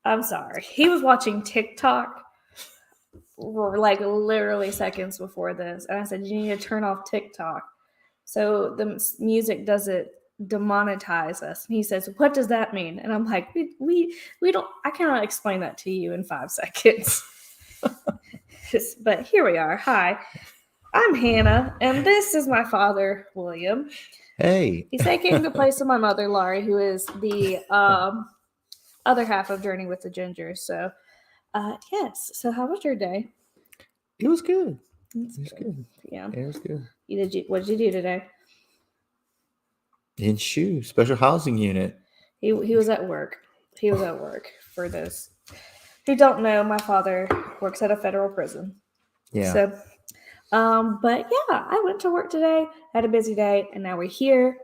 I'm sorry. He was watching TikTok like literally seconds before this. And I said, you need to turn off TikTok. So the music doesn't demonetize us. And he says, what does that mean? And I'm like, we don't, I cannot explain that to you in 5 seconds. But here we are. Hi, I'm Hannah, and this is my father, William. Hey. He's taking the place of my mother, Laurie, who is the other half of Journey with the Gingers. So, yes. So, how was your day? It was good. It was good. Yeah. It was good. What did you do today? In SHU, Special Housing Unit. He was at work. He was at work. For those who don't know, my father works at a federal prison. Yeah. So, but yeah, I went to work today, had a busy day, and now we're here.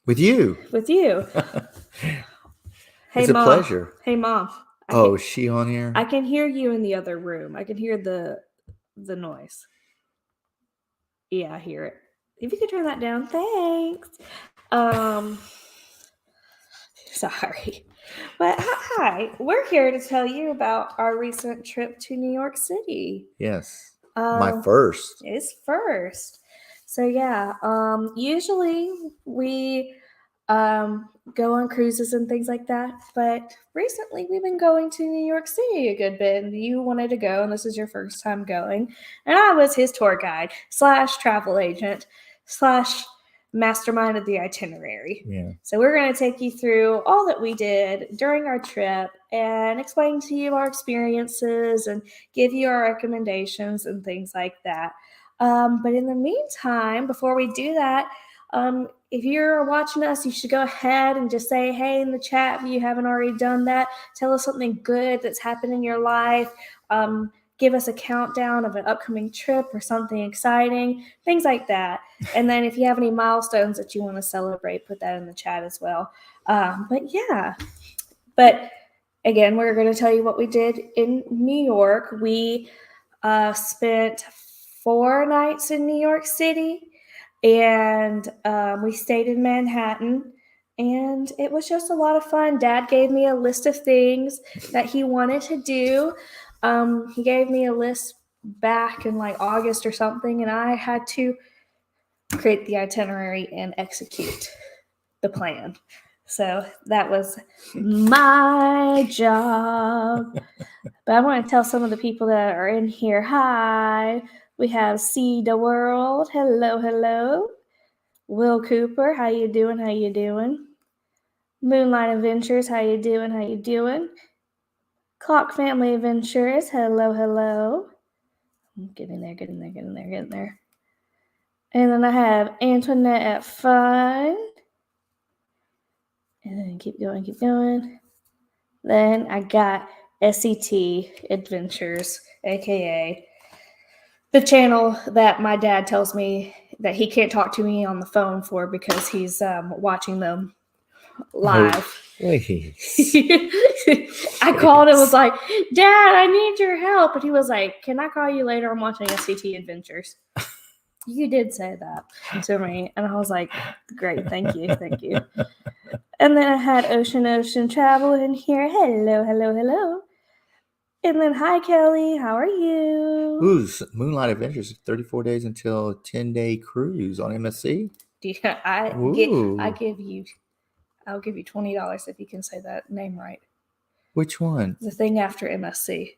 With you. Hey, it's a Mom. pleasure. Hey, Mom. Is she on here? I can hear you in the other room. I can hear the noise. Yeah, I hear it. If you could turn that down, thanks. Sorry. But hi, we're here to tell you about our recent trip to New York City. Yes. My first. It's first. So yeah, usually we go on cruises and things like that, but recently we've been going to New York City a good bit, and you wanted to go, and this is your first time going, and I was his tour guide / travel agent / mastermind of the itinerary. Yeah. So we're going to take you through all that we did during our trip and explain to you our experiences and give you our recommendations and things like that. But in the meantime, before we do that, if you're watching us, you should go ahead and just say, hey, in the chat, if you haven't already done that. Tell us something good that's happened in your life. Give us a countdown of an upcoming trip or something exciting, things like that. And then if you have any milestones that you want to celebrate, put that in the chat as well. But yeah. But again, we're going to tell you what we did in New York. We spent 4 nights in New York City. And we stayed in Manhattan, and it was just a lot of fun. Dad gave me a list of things that he wanted to do. He gave me a list back in like August or something, and I had to create the itinerary and execute the plan. So that was my job. But I want to tell some of the people that are in here, hi. We have See the World. Hello. Will Cooper, how you doing? Moonlight Adventures, how you doing? Clock Family Adventures, hello. Getting there. And then I have Antoinette at Fun. And then keep going. Then I got SET Adventures, aka the channel that my dad tells me that he can't talk to me on the phone for because he's watching them live. I called and was like, Dad, I need your help. And he was like, can I call you later? I'm watching SET Adventures. You did say that to me. And I was like, great, thank you. And then I had Ocean Travel in here. Hello. And then, hi, Kelly. How are you? Who's Moonlight Adventures? 34 days until 10-day cruise on MSC. Yeah, I'll give you $20 if you can say that name right. Which one? The thing after MSC.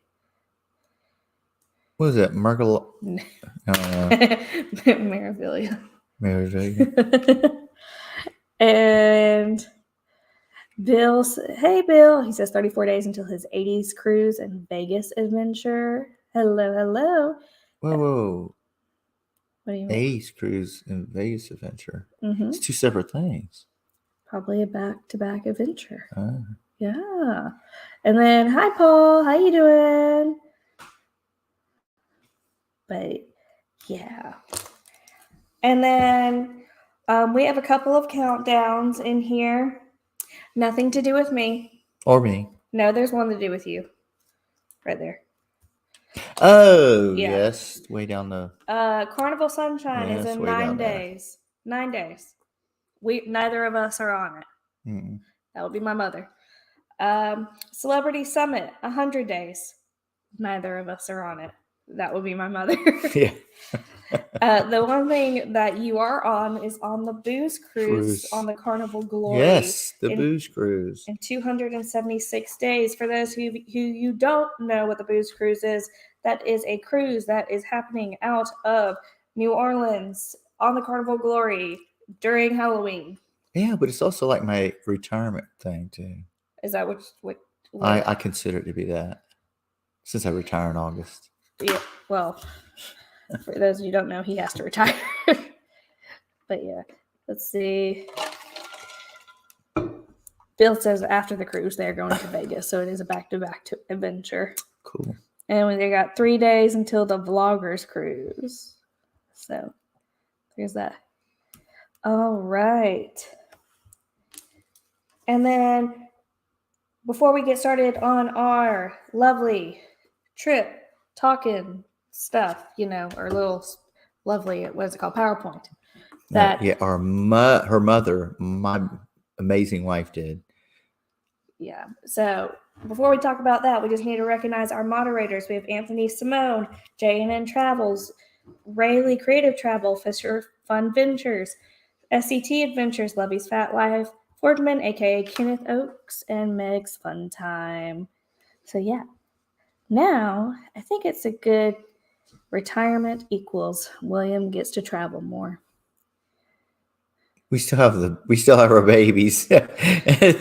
What is it? Merkel? Marivilia. And hey Bill, he says 34 days until his 80s cruise and Vegas adventure. Hello. Whoa. What do you mean? 80s cruise and Vegas adventure. Mm-hmm. It's 2 separate things. Probably a back-to-back adventure. Oh. Yeah. And then, hi Paul, how you doing? But yeah. And then we have a couple of countdowns in here. Nothing to do with me. Or me. No, there's one to do with you. Right there. Oh, yeah. Yes. Way down the... Carnival Sunshine is in 9 days. 9 days. Neither of us are on it. Mm-mm. That would be my mother. Celebrity Summit, 100 days. Neither of us are on it. That would be my mother. Yeah. The one thing that you are on is on the booze cruise on the Carnival Glory. Yes, the booze cruise. In 276 days. For those who you don't know what the booze cruise is, that is a cruise that is happening out of New Orleans on the Carnival Glory during Halloween. Yeah, but it's also like my retirement thing too. Is that what I consider it to be that, since I retire in August. Yeah, well, for those of you who don't know, he has to retire. But yeah, let's see. Bill says after the cruise, they're going to Vegas, so it is a back-to-back adventure. Cool. And they got 3 days until the Vloggers cruise. So there's that. All right. And then before we get started on our lovely trip, talking stuff, our little lovely, what is it called, PowerPoint. Her mother, my amazing wife, did. Yeah. So before we talk about that, we just need to recognize our moderators. We have Anthony Simone, J&N Travels, Rayleigh Creative Travel, Fisher Fun Ventures, SCT Adventures, Lovey's Fat Life, Fordman, aka Kenneth Oaks, and Meg's Fun Time. So yeah. Now I think it's a good retirement equals William gets to travel more. We still have our babies.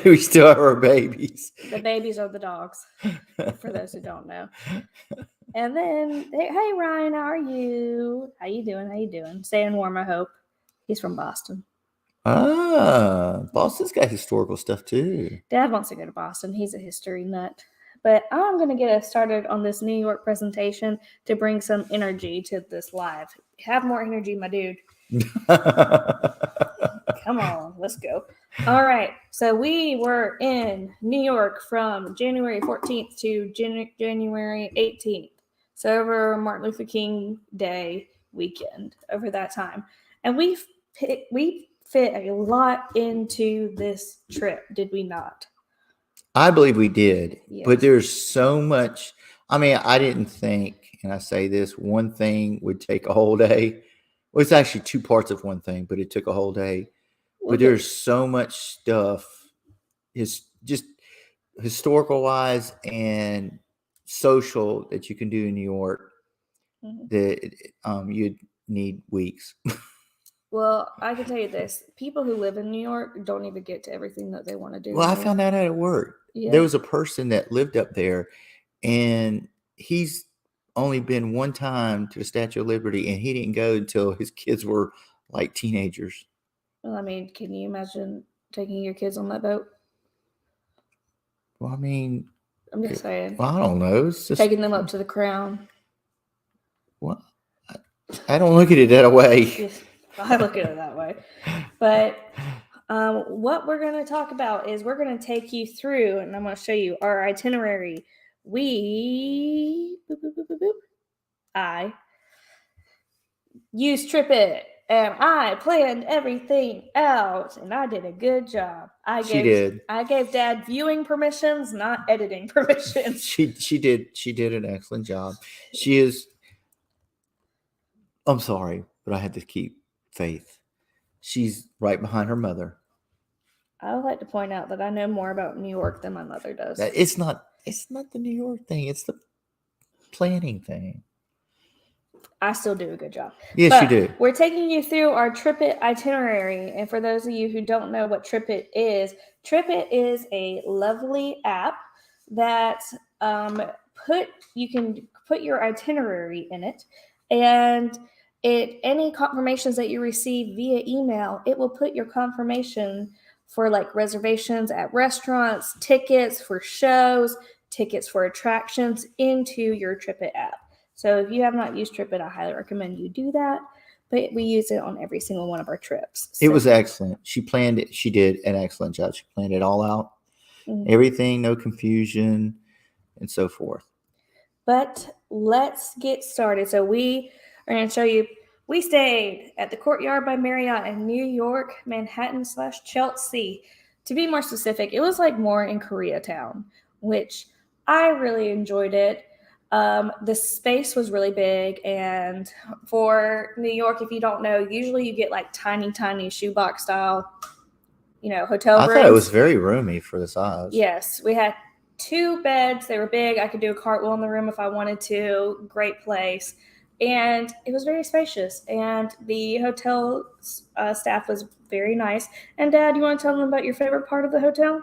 We still have our babies. The babies are the dogs, for those who don't know. And then, hey Ryan, how are you? How you doing? Staying warm, I hope. He's from Boston. Boston's got historical stuff too. Dad wants to go to Boston. He's a history nut. But I'm going to get us started on this New York presentation to bring some energy to this live. Have more energy, my dude. Come on, let's go. All right. So we were in New York from January 14th to January 18th. So over Martin Luther King Day weekend, over that time. And we fit a lot into this trip, did we not? I believe we did. Yes. But there's so much. I mean, I didn't think, and I say this, one thing would take a whole day. Well, it's actually two parts of one thing, but it took a whole day. But there's so much stuff, is just historical wise and social, that you can do in New York, that you'd need weeks. Well, I can tell you this: people who live in New York don't even get to everything that they want to do. Well, I found that out at work. Yeah. There was a person that lived up there, and he's only been one time to the Statue of Liberty, and he didn't go until his kids were like teenagers. Well, I mean, can you imagine taking your kids on that boat? Well, I mean, I'm just saying. Well, I don't know. It's just taking them up to the Crown. Well, I don't look at it that way. Yes, I look at it that way. But what we're going to talk about is we're going to take you through, and I'm going to show you our itinerary. I used TripIt. And I planned everything out, and I did a good job. She did. I gave Dad viewing permissions, not editing permissions. She did an excellent job. She is. I'm sorry, but I had to keep faith. She's right behind her mother. I would like to point out that I know more about New York than my mother does. It's not the New York thing. It's the planning thing. I still do a good job. Yes, you do. We're taking you through our TripIt itinerary. And for those of you who don't know what TripIt is a lovely app that you can put your itinerary in it. And any confirmations that you receive via email, it will put your confirmation for like reservations at restaurants, tickets for shows, tickets for attractions into your TripIt app. So if you have not used TripIt, I highly recommend you do that. But we use it on every single one of our trips. So. It was excellent. She planned it. She did an excellent job. She planned it all out. Mm-hmm. Everything, no confusion, and so forth. But let's get started. So we are going to show you. We stayed at the Courtyard by Marriott in New York, Manhattan /Chelsea. to be more specific, it was like more in Koreatown, which I really enjoyed it. The space was really big, and for New York, if you don't know, usually you get like tiny shoebox style, hotel rooms. I thought it was very roomy for the size. Yes, we had 2 beds. They were big. I could do a cartwheel in the room if I wanted to. Great place. And it was very spacious. And the hotel staff was very nice. And Dad, you want to tell them about your favorite part of the hotel?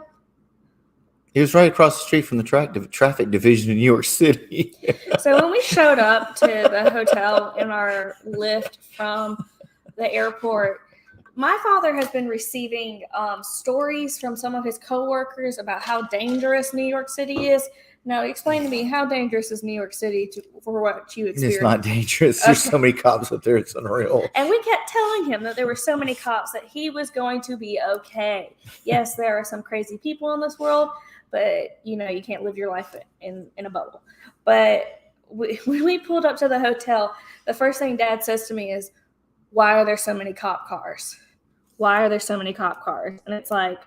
It was right across the street from the traffic division in New York City. So when we showed up to the hotel in our lift from the airport, my father has been receiving stories from some of his coworkers about how dangerous New York City is. Now, explain to me, how dangerous is New York City for what you experienced? It's not dangerous. There's so many cops up there. It's unreal. And we kept telling him that there were so many cops that he was going to be okay. Yes, there are some crazy people in this world, but, you can't live your life in a bubble. But when we pulled up to the hotel, the first thing Dad says to me is, why are there so many cop cars? Why are there so many cop cars? And it's like,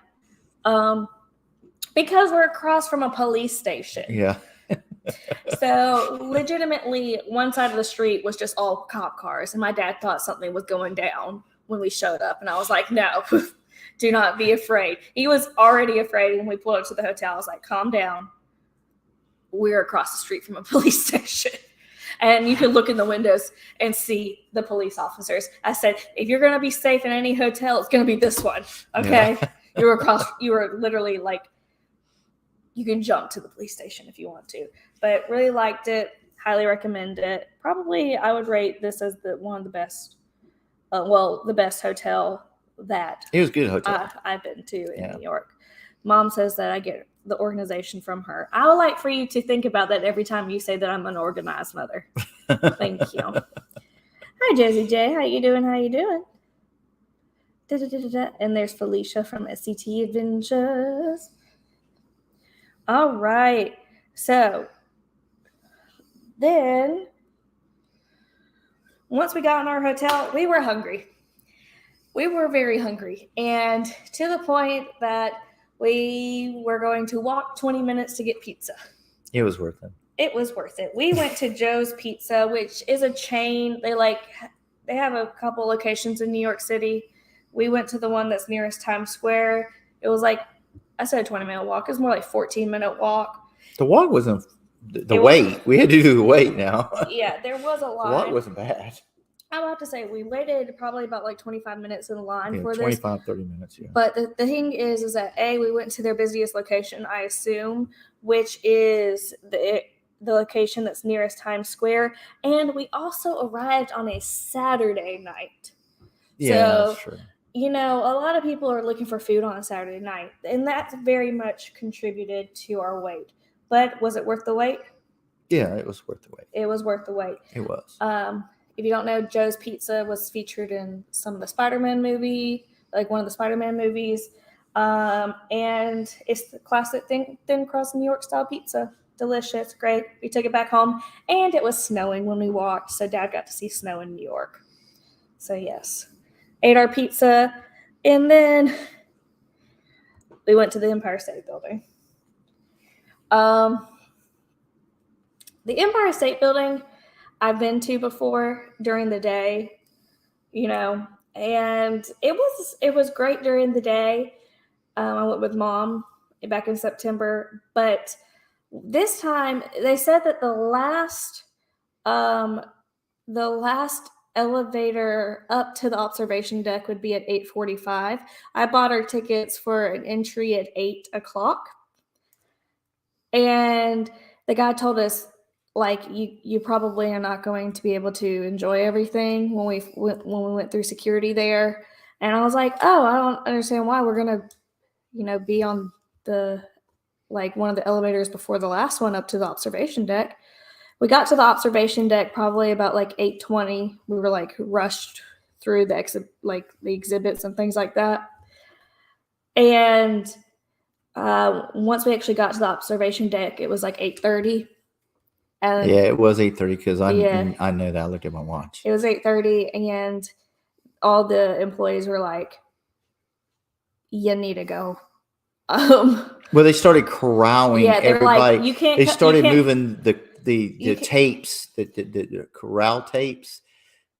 because we're across from a police station. Yeah. So legitimately, one side of the street was just all cop cars. And my dad thought something was going down when we showed up. And I was like, no, do not be afraid. He was already afraid when we pulled up to the hotel. I was like, calm down. We're across the street from a police station. And you could look in the windows and see the police officers. I said, if you're going to be safe in any hotel, it's going to be this one. Okay. Yeah. You were literally like, you can jump to the police station if you want to, but really liked it. Highly recommend it. Probably I would rate this as one of the best, the best hotel that it was a good hotel I've been to in New York. Mom says that I get the organization from her. I would like for you to think about that every time you say that I'm an organized mother. Thank you. Hi, Josie J. How you doing? And there's Felicia from SCT Adventures. All right. So then once we got in our hotel, we were hungry. We were very hungry. And to the point that we were going to walk 20 minutes to get pizza. It was worth it. It was worth it. We went to Joe's Pizza, which is a chain. They have a couple locations in New York City. We went to the one that's nearest Times Square. It was like, I said a 20-minute walk. It was more like 14-minute walk. The walk wasn't the wait. We had to do the wait now. Yeah, there was a line. The walk wasn't bad. I'm about to say we waited probably about like 25 minutes in line for this. 25, 30 minutes, yeah. But the thing is that we went to their busiest location, I assume, which is the location that's nearest Times Square. And we also arrived on a Saturday night. Yeah, that's true. A lot of people are looking for food on a Saturday night, and that's very much contributed to our wait. But was it worth the wait? Yeah, it was worth the wait. It was worth the wait. It was. If you don't know, Joe's Pizza was featured in some of the Spider-Man movie, like one of the Spider-Man movies. And it's the classic thin crust New York style pizza. Delicious, great. We took it back home, and it was snowing when we walked, so Dad got to see snow in New York. So yes, ate our pizza, and then we went to the Empire State Building. The Empire State Building I've been to before during the day, and it was great during the day. I went with Mom back in September, but this time they said that the last elevator up to the observation deck would be at 8:45. I bought our tickets for an entry at 8:00, and the guy told us, like, you probably are not going to be able to enjoy everything when we went through security there. And I was like, oh, I don't understand why we're gonna be on the one of the elevators before the last one up to the observation deck. We got to the observation deck probably about 8:20. We were rushed through the exhibits and things like that. And once we actually got to the observation deck, it was 8:30. Yeah, it was 8:30 because I know that I looked at my watch. It was 8:30, and all the employees were like, "You need to go. Well, they started corralling everybody. Like, you can't. They started you can't, moving the tapes, the corral tapes,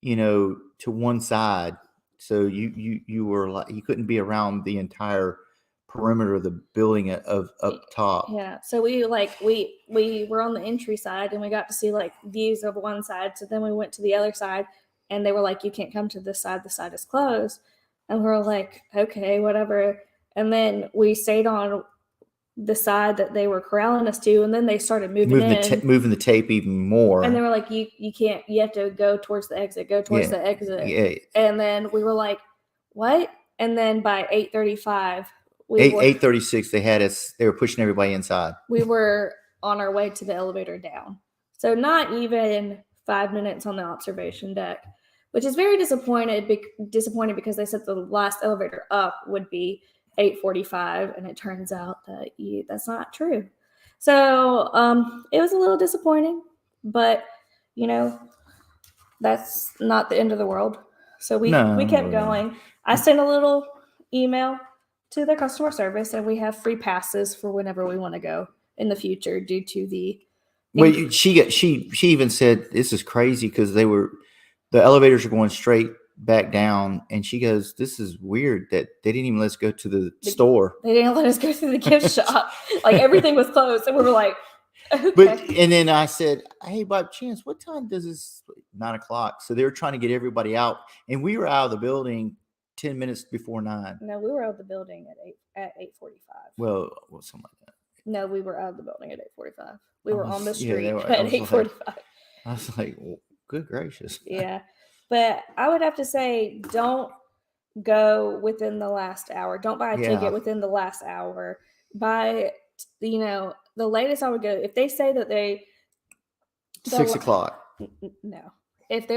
to one side. So you were like, you couldn't be around the entire perimeter of the building of up top. Yeah. So we were on the entry side, and we got to see like views of one side. So then we went to the other side, and they were like, you can't come to this side. The side is closed. And we were like, okay, whatever. And then we stayed on the side that they were corralling us to, and then they started moving the tape even more. And they were like, you can't, you have to go towards the exit, the exit. Yeah. And then we were like, what? And then by 8:35, 8:36, they were pushing everybody inside. We were on our way to the elevator down. So not even 5 minutes on the observation deck, which is very disappointing because they said the last elevator up would be 8:45, and it turns out that that's not true. So it was a little disappointing, but that's not the end of the world. So we kept going. I sent a little email to their customer service, and we have free passes for whenever we want to go in the future due to the. Well, she even said this is crazy because the elevators are going straight back down, and she goes, this is weird that they didn't even let us go to the store. They didn't let us go to the gift shop. Like, everything was closed, and we were like, okay. And then I said, hey, by chance, what time does this? 9:00. So they were trying to get everybody out, and we were out of the building 10 minutes before 9. No, we were out of the building at 8:45. Well, something like that. No, we were out of the building at 8:45. We were on the street at 8:45. I was like, well, good gracious. Yeah. But I would have to say, don't go within the last hour. Don't buy a ticket within the last hour. Buy, the latest I would go, if they say that 6 o'clock. No. If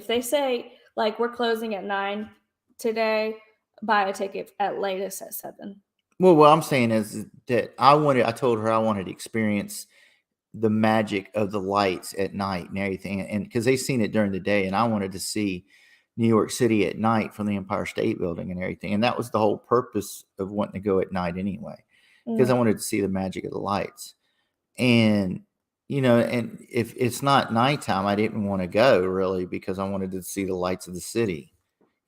they say, like, we're closing at 9 today, buy a ticket at latest at 7. Well, what I'm saying is that I told her I wanted to experience the magic of the lights at night and everything. And because they've seen it during the day, and I wanted to see New York City at night from the Empire State Building and everything. And that was the whole purpose of wanting to go at night anyway, because I wanted to see the magic of the lights. And, and if it's not nighttime, I didn't want to go really, because I wanted to see the lights of the city,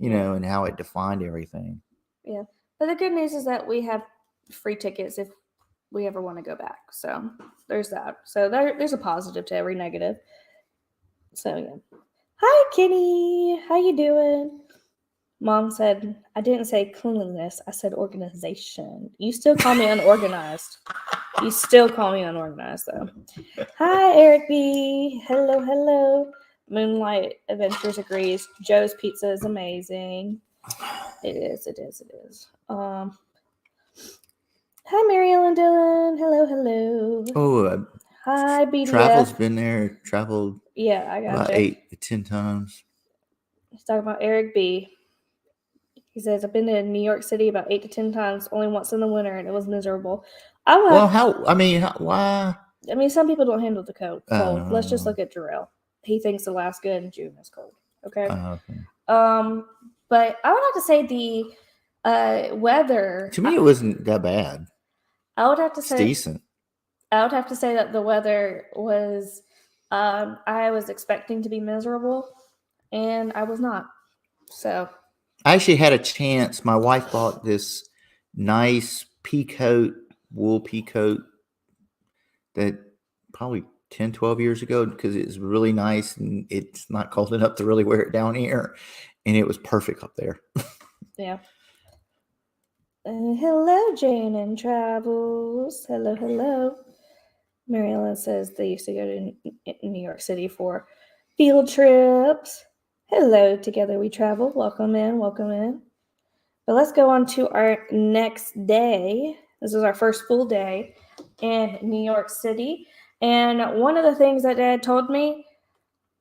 and how it defined everything. Yeah. But the good news is that we have free tickets if we ever want to go back. So there's that. So there's a positive to every negative. So yeah. Hi, Kitty. How you doing? Mom said, I didn't say cleanliness. I said organization. You still call me unorganized. You still call me unorganized, though. Hi, Eric B. Hello. Moonlight Adventures agrees. Joe's Pizza is amazing. It is. Hi, Mary Ellen Dillon. Hello. Oh, hi, BDF. Travel's been there. Traveled. Yeah, I got about 8 to 10 times. He's talking about Eric B. He says, I've been to New York City about 8 to 10 times, only once in the winter, and it was miserable. Why? I mean, some people don't handle the cold. Let's just look at Jarrell. He thinks Alaska in June is cold. Okay. Okay. But I would have to say the weather. To me, it wasn't that bad. I would have to say it's decent. I would have to say that the weather was. I was expecting to be miserable, and I was not. So. I actually had a chance. My wife bought this nice wool pea coat that probably 10, 12 years ago, because it's really nice and it's not cold enough to really wear it down here. And it was perfect up there. Yeah. Hello, Jane and Travels. Hello. Mary Ellen says they used to go to New York City for field trips. Hello, Together We Travel. Welcome in. But let's go on to our next day. This is our first full day in New York City. And one of the things that Dad told me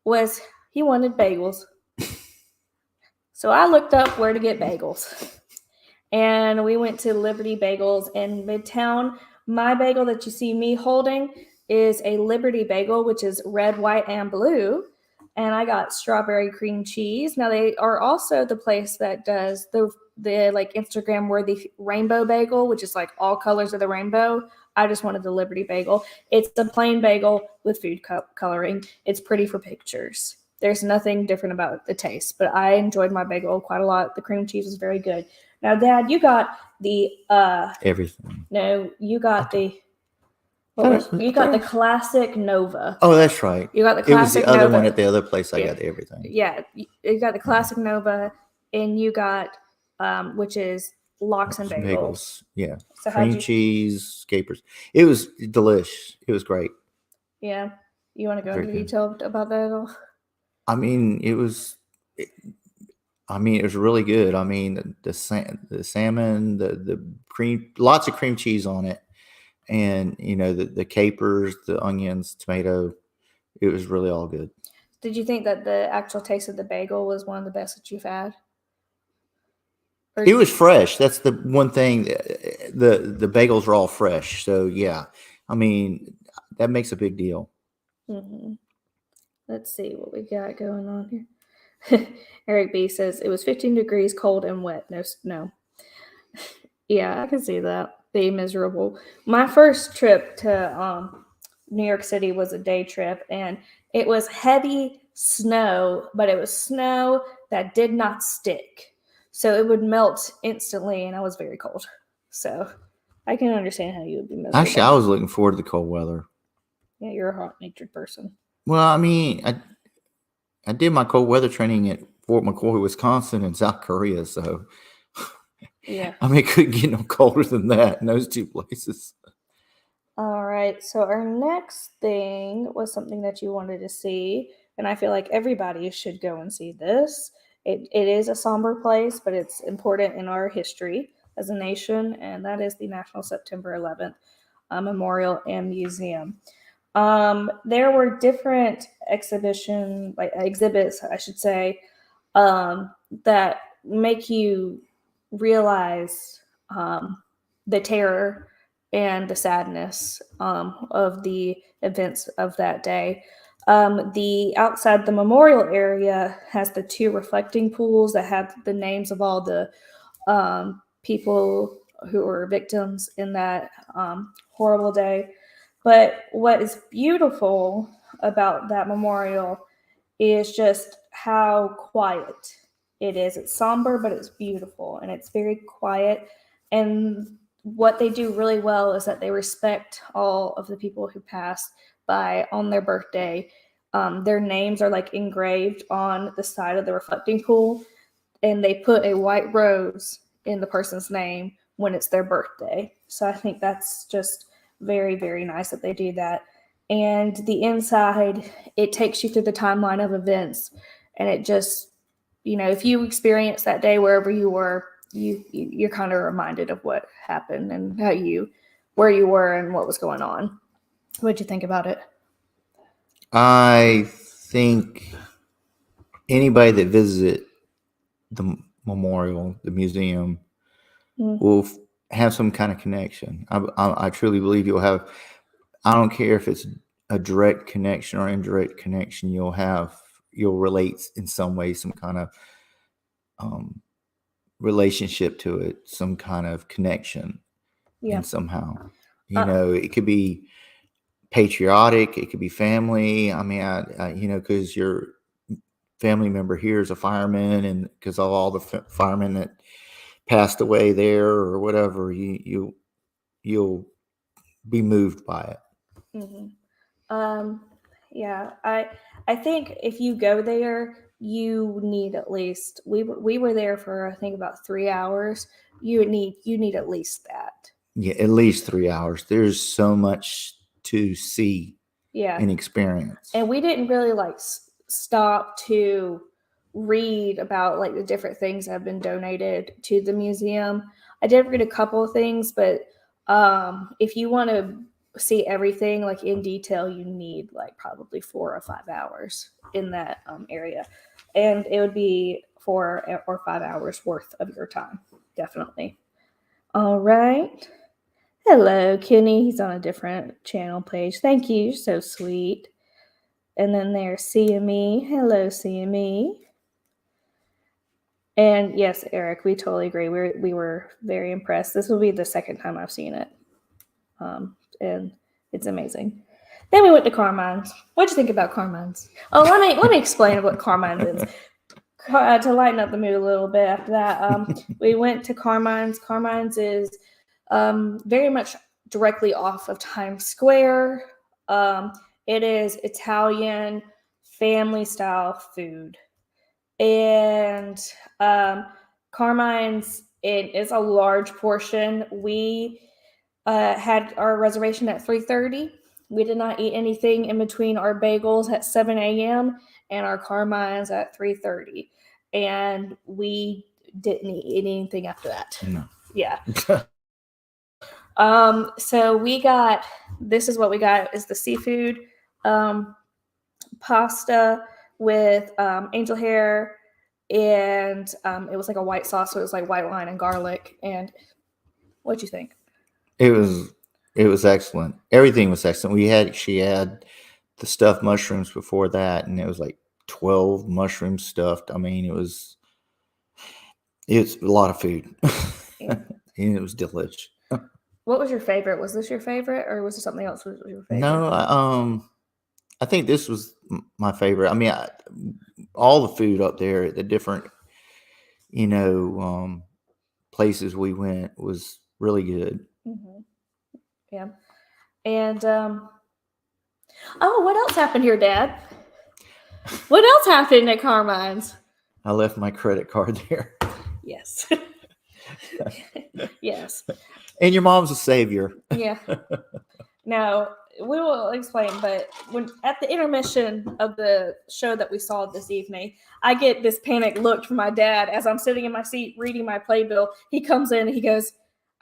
was he wanted bagels. So I looked up where to get bagels. And we went to Liberty Bagels in Midtown. My bagel that you see me holding is a Liberty Bagel, which is red, white, and blue. And I got strawberry cream cheese. Now, they are also the place that does the the like Instagram worthy rainbow bagel, which is like all colors of the rainbow. I just wanted the Liberty bagel. It's a plain bagel with food coloring. It's pretty for pictures. There's nothing different about the taste, but I enjoyed my bagel quite a lot. The cream cheese was very good. Now, Dad, you got the everything. No, you got the you got the classic Nova. Oh, that's right. You got the classic It was the other Nova. one at the other place. I got everything. Yeah, you got the classic Nova, and you got which is lox and bagels. Yeah, so cream cheese, capers. It was delicious. It was great. Yeah, you want to go into detail about that at all? I mean, it was really good. I mean, the salmon, the cream, lots of cream cheese on it, and the capers, the onions, tomato. It was really all good. Did you think that the actual taste of the bagel was one of the best that you've had? It was fresh. That's the one thing. The bagels are all fresh. So yeah, I mean, that makes a big deal. Mm-hmm. Let's see what we got going on here. Eric B says it was 15 degrees, cold and wet. No snow. Yeah, I can see that. Be miserable. My first trip to New York City was a day trip, and it was heavy snow, but it was snow that did not stick. So it would melt instantly, and I was very cold. So I can understand how you would be miserable. Actually, I was looking forward to the cold weather. Yeah, you're a hot-natured person. Well, I mean, I did my cold weather training at Fort McCoy, Wisconsin, and South Korea. So yeah, I mean, it couldn't get no colder than that in those two places. All right. So our next thing was something that you wanted to see, and I feel like everybody should go and see this. It is a somber place, but it's important in our history as a nation, and that is the National September 11th Memorial and Museum. There were different exhibits, I should say, that make you realize the terror and the sadness of the events of that day. The outside the memorial area has the two reflecting pools that have the names of all the people who were victims in that horrible day. But what is beautiful about that memorial is just how quiet it is. It's somber, but it's beautiful, and it's very quiet. And what they do really well is that they respect all of the people who passed by on their birthday. Their names are like engraved on the side of the reflecting pool, and they put a white rose in the person's name when it's their birthday. So I think that's just very, very nice that they do that. And the inside, it takes you through the timeline of events, and it just, if you experience that day wherever you were, you're kind of reminded of what happened and where you were and what was going on. What'd you think about it? I think anybody that visits the memorial, the museum, will have some kind of connection. I truly believe you'll have. I don't care if it's a direct connection or indirect connection. You'll relate in some way, some kind of relationship to it, some kind of connection, and somehow, it could be patriotic, it could be family. I mean, because your family member here is a fireman, and because of all the firemen that passed away there or whatever, you'll be moved by it. Mm-hmm. Yeah, I think if you go there, you need at least we were there for I think about 3 hours. You need at least that. Yeah, at least 3 hours. There's so much to see and experience. And we didn't really stop to read about the different things that have been donated to the museum. I did read a couple of things, but if you want to see everything in detail, you need probably 4 or 5 hours in that area, and it would be 4 or 5 hours worth of your time, definitely. All right. Hello, Kenny. He's on a different channel page. Thank you. So sweet. And then there's CME. Hello, CME. And yes, Eric, we totally agree. We were very impressed. This will be the second time I've seen it, and it's amazing. Then we went to Carmine's. What'd you think about Carmine's? Oh, let me explain what Carmine's is. To lighten up the mood a little bit after that, we went to Carmine's. Carmine's is very much directly off of Times Square. It is Italian family style food. And Carmine's, it is a large portion. We had our reservation at 3:30. We did not eat anything in between our bagels at 7 a.m. and our Carmine's at 3:30, and we didn't eat anything after that. No. Yeah. So we got, this is what we got, is the seafood pasta with angel hair, and it was like a white sauce, so it was like white wine and garlic. And what'd you think? It was excellent. Everything was excellent. She had the stuffed mushrooms before that, and it was like 12 mushrooms stuffed. I mean, it's a lot of food. Yeah. And it was delicious. What was your favorite? Was this your favorite, or was there something else was your favorite? No, I think this was my favorite. I mean, all the food up there at the different, places we went was really good. Mm-hmm. Yeah. And what else happened here, Dad? What else happened at Carmine's? I left my credit card there. Yes. Yes. And your mom's a savior. Yeah. Now, we will explain, but when at the intermission of the show that we saw this evening, I get this panic look from my dad as I'm sitting in my seat reading my playbill. He comes in and he goes,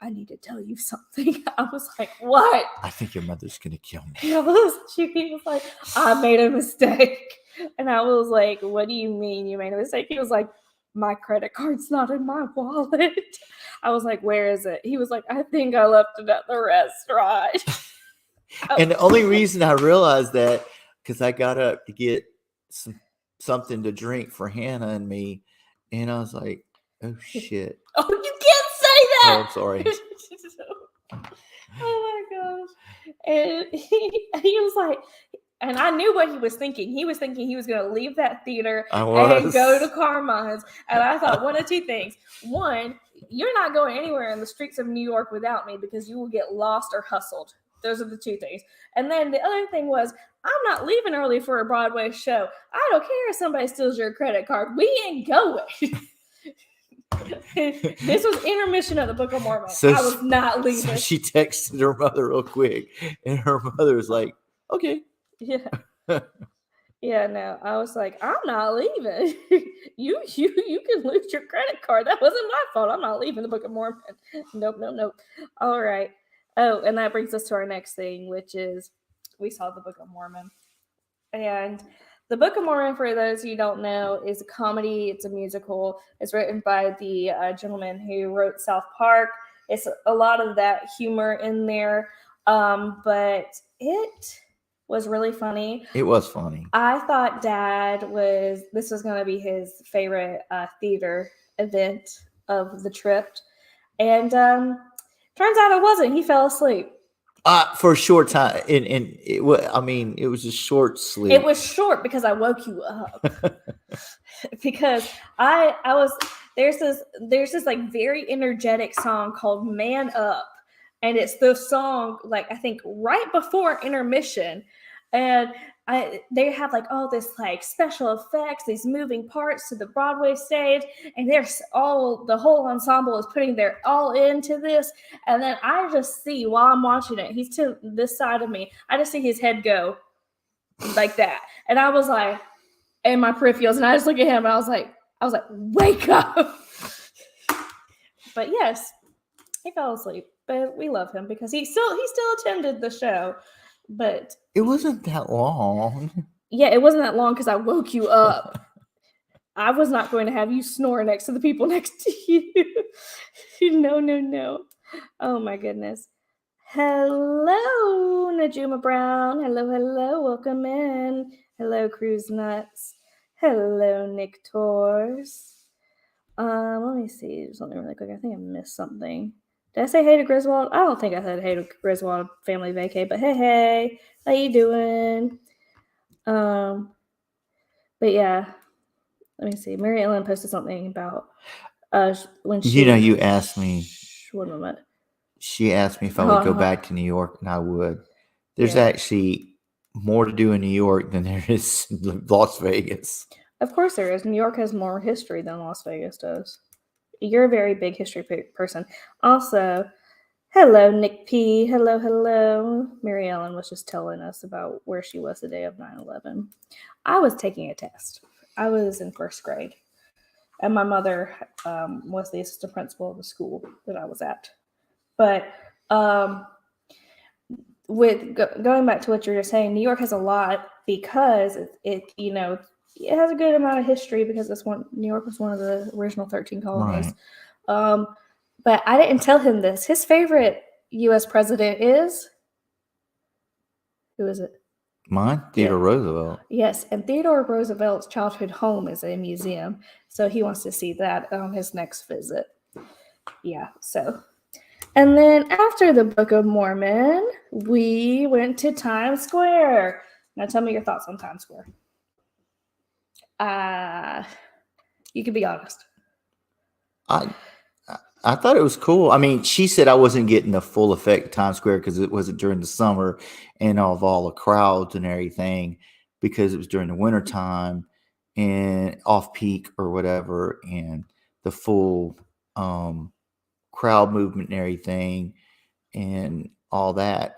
"I need to tell you something." I was like, "What?" "I think your mother's going to kill me." He was like, "I made a mistake." And I was like, "What do you mean you made a mistake?" He was like, "My credit card's not in my wallet." I was like, "Where is it?" He was like, "I think I left it at the restaurant." And the only reason I realized that, because I got up to get something to drink for Hannah and me, and I was like, "Oh shit!" Oh, you can't say that. Oh, I'm sorry. Oh my gosh! And he was like, and I knew what he was thinking. He was thinking he was going to leave that theater and go to Carmine's. And I thought one of two things: one, you're not going anywhere in the streets of New York without me because you will get lost or hustled. Those are the two things. And then the other thing was, I'm not leaving early for a Broadway show. I don't care if somebody steals your credit card. We ain't going. This was intermission of the Book of Mormon. So I was not leaving. So she texted her mother real quick, and her mother was like, "Okay." Yeah. Yeah, no. I was like, "I'm not leaving. You can lose your credit card. That wasn't my fault. I'm not leaving the Book of Mormon." Nope. All right. Oh, and that brings us to our next thing, which is we saw the Book of Mormon. And the Book of Mormon, for those of you who don't know, is a comedy. It's a musical. It's written by the gentleman who wrote South Park. It's a lot of that humor in there, but it was really funny. It was funny. I thought this was going to be his favorite theater event of the trip, and turns out it wasn't. He fell asleep. For a short time, and it was a short sleep. It was short because I woke you up. Because I was there's this like very energetic song called "Man Up," and it's the song like I think right before intermission, and they have like all this like special effects, these moving parts to the Broadway stage, and the whole ensemble is putting their all into this. And then I just see while I'm watching it, he's to this side of me, I just see his head go like that. And I was like, in my peripherals, and I just look at him and I was like, wake up. But yes, he fell asleep. But we love him because he still attended the show. But it wasn't that long. Yeah, it wasn't that long because I woke you up. I was not going to have you snore next to the people next to you. No. Oh my goodness. Hello, Najuma Brown. Hello. Welcome in. Hello, Cruise Nuts. Hello, Nick Tors. Let me see something really quick. I think I missed something. Did I say hey to Griswold? I don't think I said hey to Griswold family vacay, but hey, how you doing? But yeah, let me see. Mary Ellen posted something about when she. You asked me. One moment. She asked me if I would go back to New York, and I would. There's actually more to do in New York than there is in Las Vegas. Of course there is. New York has more history than Las Vegas does. You're a very big history person. Also, hello, Nick P. Hello. Mary Ellen was just telling us about where she was the day of 9/11. I was taking a test. I was in first grade. And my mother was the assistant principal of the school that I was at. But with going back to what you were saying, New York has a lot because it has a good amount of history because New York was one of the original 13 colonies. Right. But I didn't tell him this. His favorite U.S. president is, who is it? Mine? Theodore Roosevelt. Yes, and Theodore Roosevelt's childhood home is a museum, so he wants to see that on his next visit. Yeah, so. And then after the Book of Mormon, we went to Times Square. Now tell me your thoughts on Times Square. You can be honest. I thought it was cool. I mean, she said I wasn't getting the full effect of Times Square because it wasn't during the summer and of all the crowds and everything, because it was during the wintertime and off peak or whatever, and the full crowd movement and everything and all that.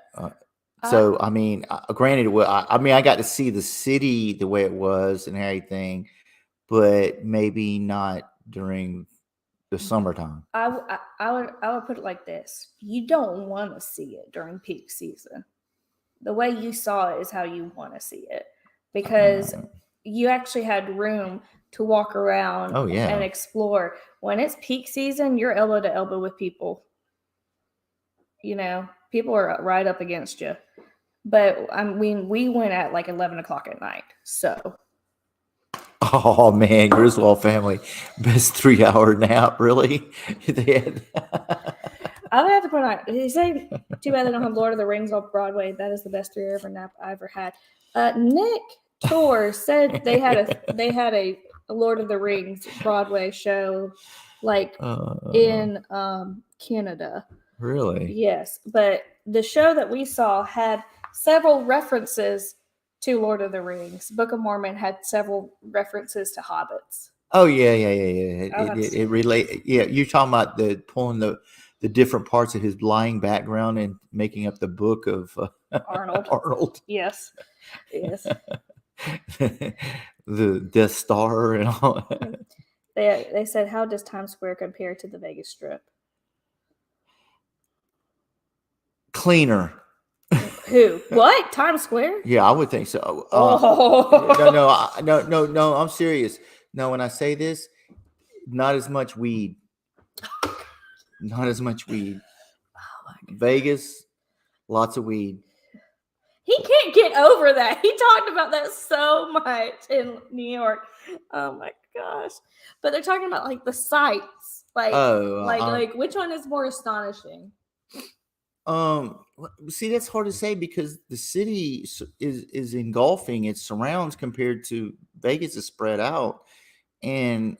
So, I mean, granted, I got to see the city the way it was and everything, but maybe not during the summertime. I would put it like this: you don't want to see it during peak season. The way you saw it is how you want to see it, because you actually had room to walk around and explore. When it's peak season, you're elbow to elbow with people. People are right up against you. But I mean, we went at like 11 o'clock at night, so. Oh man, Griswold family, best 3-hour nap, really? I would have to point out, he said, too bad they don't have Lord of the Rings off Broadway. That is the best 3-hour nap I ever had. Nick Torr said they had a Lord of the Rings Broadway show, like in Canada. Really? Yes, but the show that we saw had several references to Lord of the Rings. Book of Mormon had several references to hobbits. Oh yeah. It relate. Yeah, you're talking about pulling the different parts of his lying background and making up the book of Arnold. Yes. The Death Star and all. They said, how does Times Square compare to the Vegas Strip? Cleaner. Who? What? Times Square? Yeah, I would think so. No. I'm serious. No, when I say this, not as much weed. Not as much weed. Oh my God. Vegas, lots of weed. He can't get over that. He talked about that so much in New York. Oh my gosh. But they're talking about like the sights. Like which one is more astonishing? See, that's hard to say because the city is engulfing its surrounds compared to Vegas is spread out. And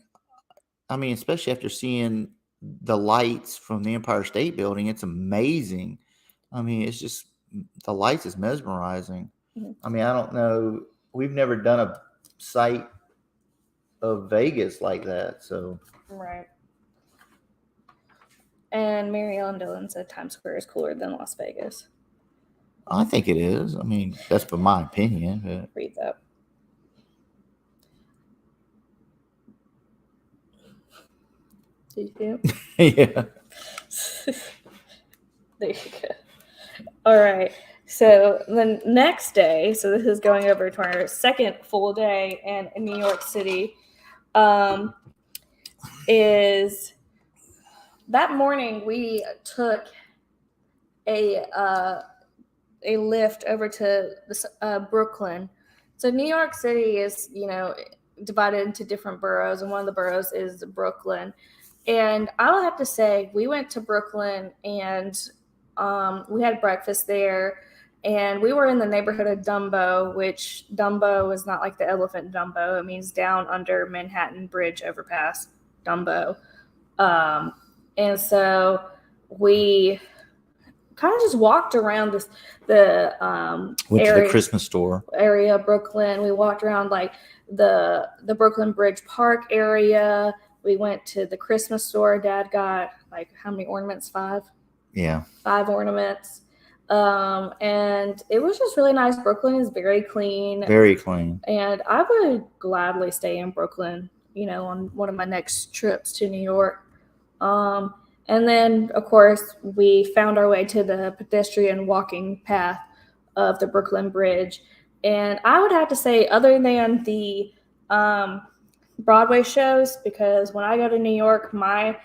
I mean, especially after seeing the lights from the Empire State Building, it's amazing. I mean, it's just, the lights is mesmerizing. Mm-hmm. I mean, I don't know. We've never done a sight of Vegas like that. So. Right. And Mary Ellen Dillon said Times Square is cooler than Las Vegas. I think it is. I mean, that's for my opinion. But. Read that. Did you see it? Yeah. There you go. All right. So the next day, so this is going over to our second full day in New York City, is that morning we took a lift over to Brooklyn. So New York City is, divided into different boroughs, and one of the boroughs is Brooklyn. And I would have to say, we went to Brooklyn and we had breakfast there. And we were in the neighborhood of Dumbo, which Dumbo is not like the elephant Dumbo. It means down under Manhattan Bridge overpass, Dumbo. And so we kind of just walked around went area, to the Christmas store area of Brooklyn. We walked around like the Brooklyn Bridge Park area. We went to the Christmas store. Dad got like how many ornaments? 5? Yeah. 5 ornaments. And it was just really nice. Brooklyn is very clean. Very clean. And I would gladly stay in Brooklyn, on one of my next trips to New York. And then, of course, we found our way to the pedestrian walking path of the Brooklyn Bridge. And I would have to say, other than the Broadway shows, because when I go to New York, my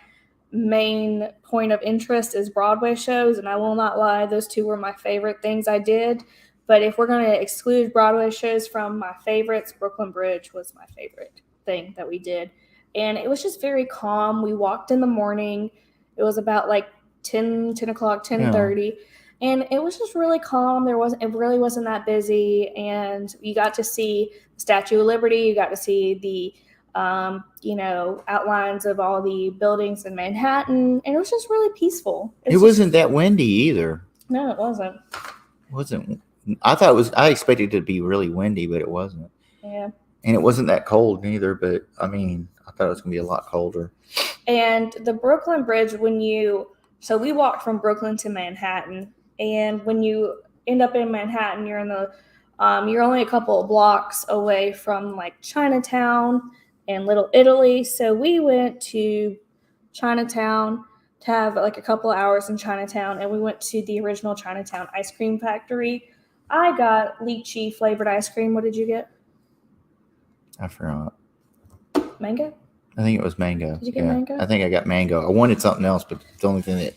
main point of interest is Broadway shows. And I will not lie, those 2 were my favorite things I did. But if we're going to exclude Broadway shows from my favorites, Brooklyn Bridge was my favorite thing that we did. And it was just very calm. We walked in the morning. It was about like 10 o'clock, 10:30. Yeah. And it was just really calm. It really wasn't that busy. And you got to see the Statue of Liberty. You got to see the, outlines of all the buildings in Manhattan. And it was just really peaceful. It wasn't that windy either. No, it wasn't. It wasn't. I expected it to be really windy, but it wasn't. Yeah. And it wasn't that cold neither, but I thought it was going to be a lot colder. And the Brooklyn Bridge, so we walked from Brooklyn to Manhattan, and when you end up in Manhattan, you're you're only a couple of blocks away from like Chinatown and Little Italy. So we went to Chinatown to have like a couple of hours in Chinatown, and we went to the original Chinatown ice cream factory. I got lychee flavored ice cream. What did you get? I forgot. Mango? I think it was mango. Did you get mango? I think I got mango. I wanted something else, but the only thing that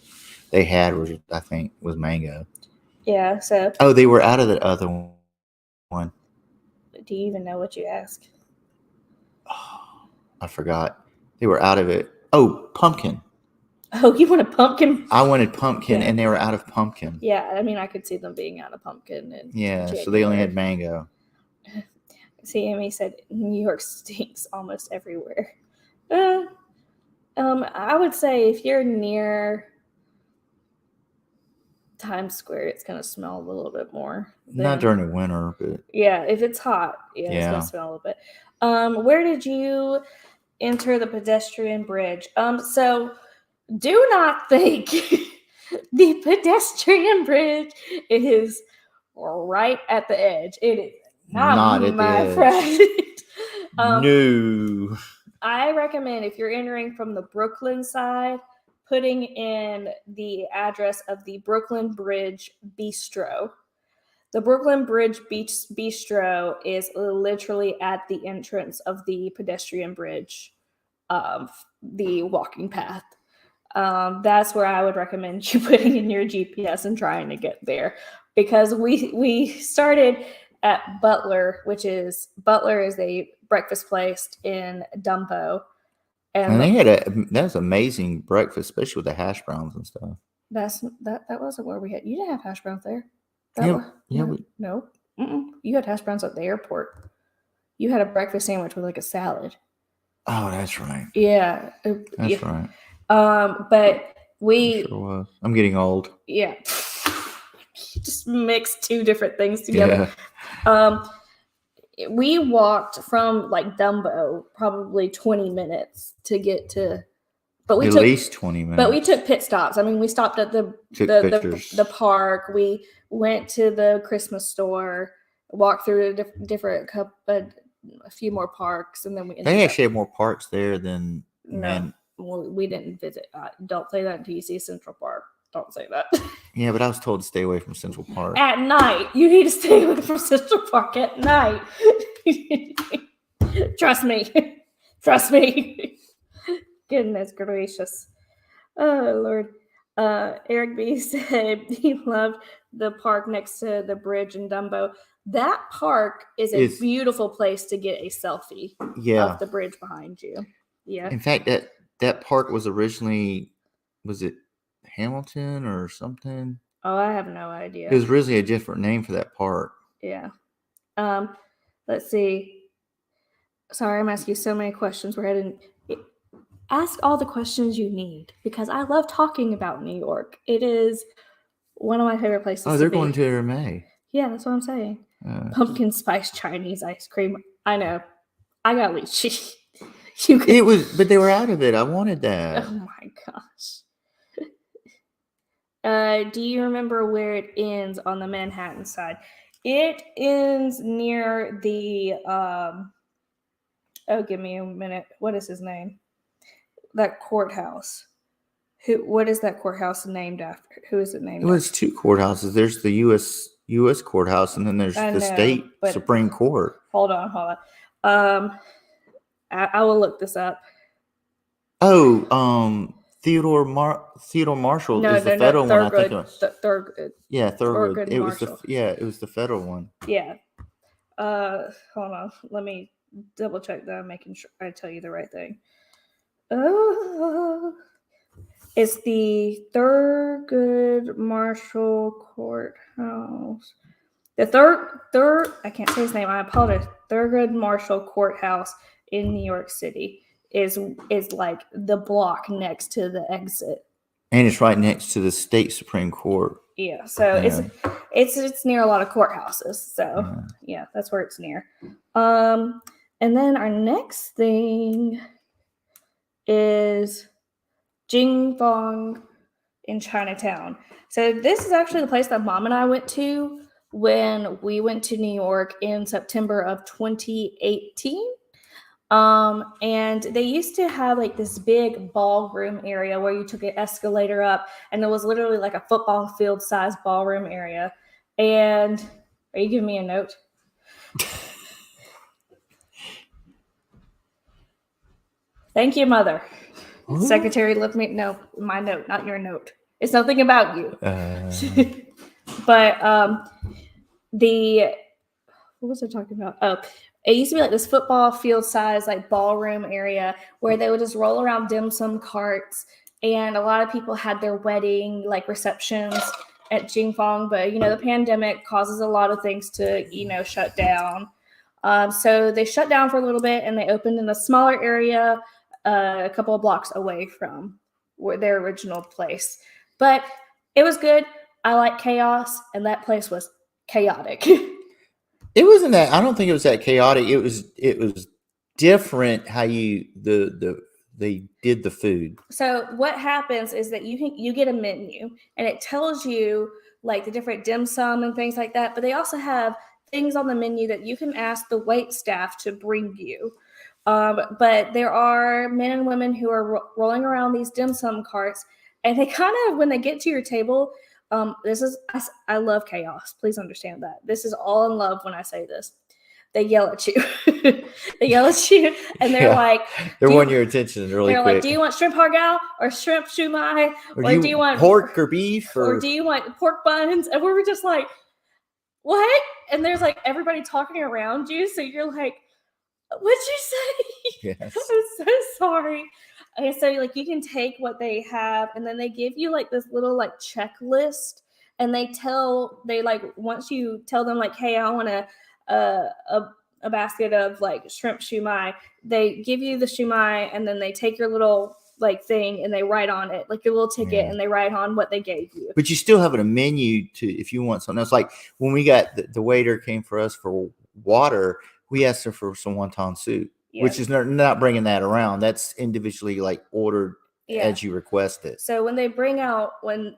they had was mango. Yeah, so. Oh, they were out of the other one. Do you even know what you asked? Oh, I forgot. They were out of it. Oh, pumpkin. Oh, you wanted pumpkin? I wanted pumpkin, and they were out of pumpkin. Yeah, I could see them being out of pumpkin. So they only had mango. See, Amy said New York stinks almost everywhere. I would say if you're near Times Square, it's going to smell a little bit more. Not during the winter, but... Yeah, if it's hot, it's going to smell a little bit. Where did you enter the pedestrian bridge? So do not think the pedestrian bridge is right at the edge. It is not my friend. No. I recommend, if you're entering from the Brooklyn side, putting in the address of the Brooklyn Bridge Bistro. The Brooklyn Bridge Bistro is literally at the entrance of the pedestrian bridge of the walking path. That's where I would recommend you putting in your GPS and trying to get there, because we started at Butler, is a breakfast place in Dumbo. And they had that was amazing breakfast, especially with the hash browns and stuff. That wasn't where we had. You didn't have hash browns there. No. You had hash browns at the airport. You had a breakfast sandwich with like a salad. Oh, that's right. Yeah. That's right. But we... Sure was. I'm getting old. Yeah. Just mix 2 different things together. Yeah. We walked from like Dumbo probably 20 minutes to get to... But we at took, least 20 minutes. But we took pit stops. We stopped at the park. We went to the Christmas store, walked through a few more parks, and then they actually have more parks there than... No. Well, we didn't visit. Don't say that until you see Central Park. Don't say that. Yeah, but I was told to stay away from Central Park. At night. You need to stay away from Central Park at night. Trust me. Trust me. Goodness gracious. Oh, Lord. Eric B said he loved the park next to the bridge in Dumbo. That park is a beautiful place to get a selfie of the bridge behind you. Yeah. In fact, that park was originally, was it Hamilton or something? Oh, I have no idea. It was originally a different name for that park. Yeah. Let's see. Sorry, I'm asking you so many questions. We're heading. Ask all the questions you need because I love talking about New York. It is one of my favorite places. Oh, they're going to in May. Yeah, that's what I'm saying. Pumpkin spice Chinese ice cream. I know. I got lychee. It was, but they were out of it. I wanted that. Oh my gosh. Do you remember where it ends on the Manhattan side? It ends near the oh, give me a minute. What is his name? That courthouse. What is that courthouse named after? Who is it named after? Well, it's two courthouses. There's the U.S. courthouse, and then there's the state Supreme Court. Hold on. I will look this up. Oh, Theodore Marshall is the federal one. I think it was Thurgood. Yeah, Thurgood. It was it was the federal one. Yeah. Hold on. Let me double check that. I'm making sure I tell you the right thing. It's the Thurgood Marshall Courthouse. The third I can't say his name. I apologize. Thurgood Marshall Courthouse in New York City is like the block next to the exit. And it's right next to the state Supreme Court. Yeah, so it's near a lot of courthouses. So yeah, that's where it's near. And then our next thing is Jingfong in Chinatown. So this is actually the place that Mom and I went to when we went to New York in September of 2018. And they used to have like this big ballroom area where you took an escalator up, and it was literally like a football field size ballroom area. And are you giving me a note? Thank you, Mother. Ooh. Secretary left me my note, not your note. It's nothing about you. But what was I talking about? Oh, it used to be like this football field size like ballroom area where they would just roll around dim sum carts, and a lot of people had their wedding like receptions at Jingfong. But the pandemic causes a lot of things to shut down. So they shut down for a little bit, and they opened in a smaller area a couple of blocks away from their original place. But it was good. I like chaos, and that place was chaotic. It wasn't that. I don't think it was that chaotic. It was different how they did the food. So what happens is that you get a menu, and it tells you like the different dim sum and things like that. But they also have things on the menu that you can ask the wait staff to bring you. But there are men and women who are rolling around these dim sum carts, and they kind of, when they get to your table, I love chaos. Please understand that. This is all in love when I say this. They yell at you. They yell at you, and they're like, they want your attention really quick. They're like, do you want shrimp hargao or shrimp shumai? Or do you want pork or beef? Or do you want pork buns? And we were just like, what? And there's like everybody talking around you. So you're like, what'd you say? Yes. I'm so sorry. Okay, so like you can take what they have, and then they give you like this little like checklist, and once you tell them like, hey, I want a basket of like shrimp shumai, they give you the shumai, and then they take your little like thing and they write on it like your little ticket, and they write on what they gave you. But you still have a menu if you want something else. Like when we got the waiter came for us for water, we asked her for some wonton soup. Yeah. Which is not bringing that around. That's individually like ordered as you request it. So when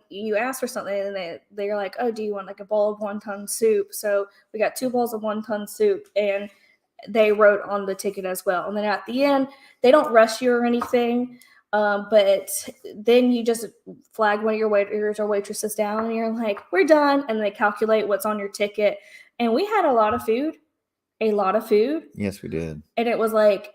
you ask for something, and they're like, oh, do you want like a bowl of wonton soup? So we got 2 bowls of wonton soup, and they wrote on the ticket as well. And then at the end, they don't rush you or anything, but then you just flag one of your waiters or waitresses down, and you're like, we're done. And they calculate what's on your ticket. And we had a lot of food. Yes, we did. And it was like,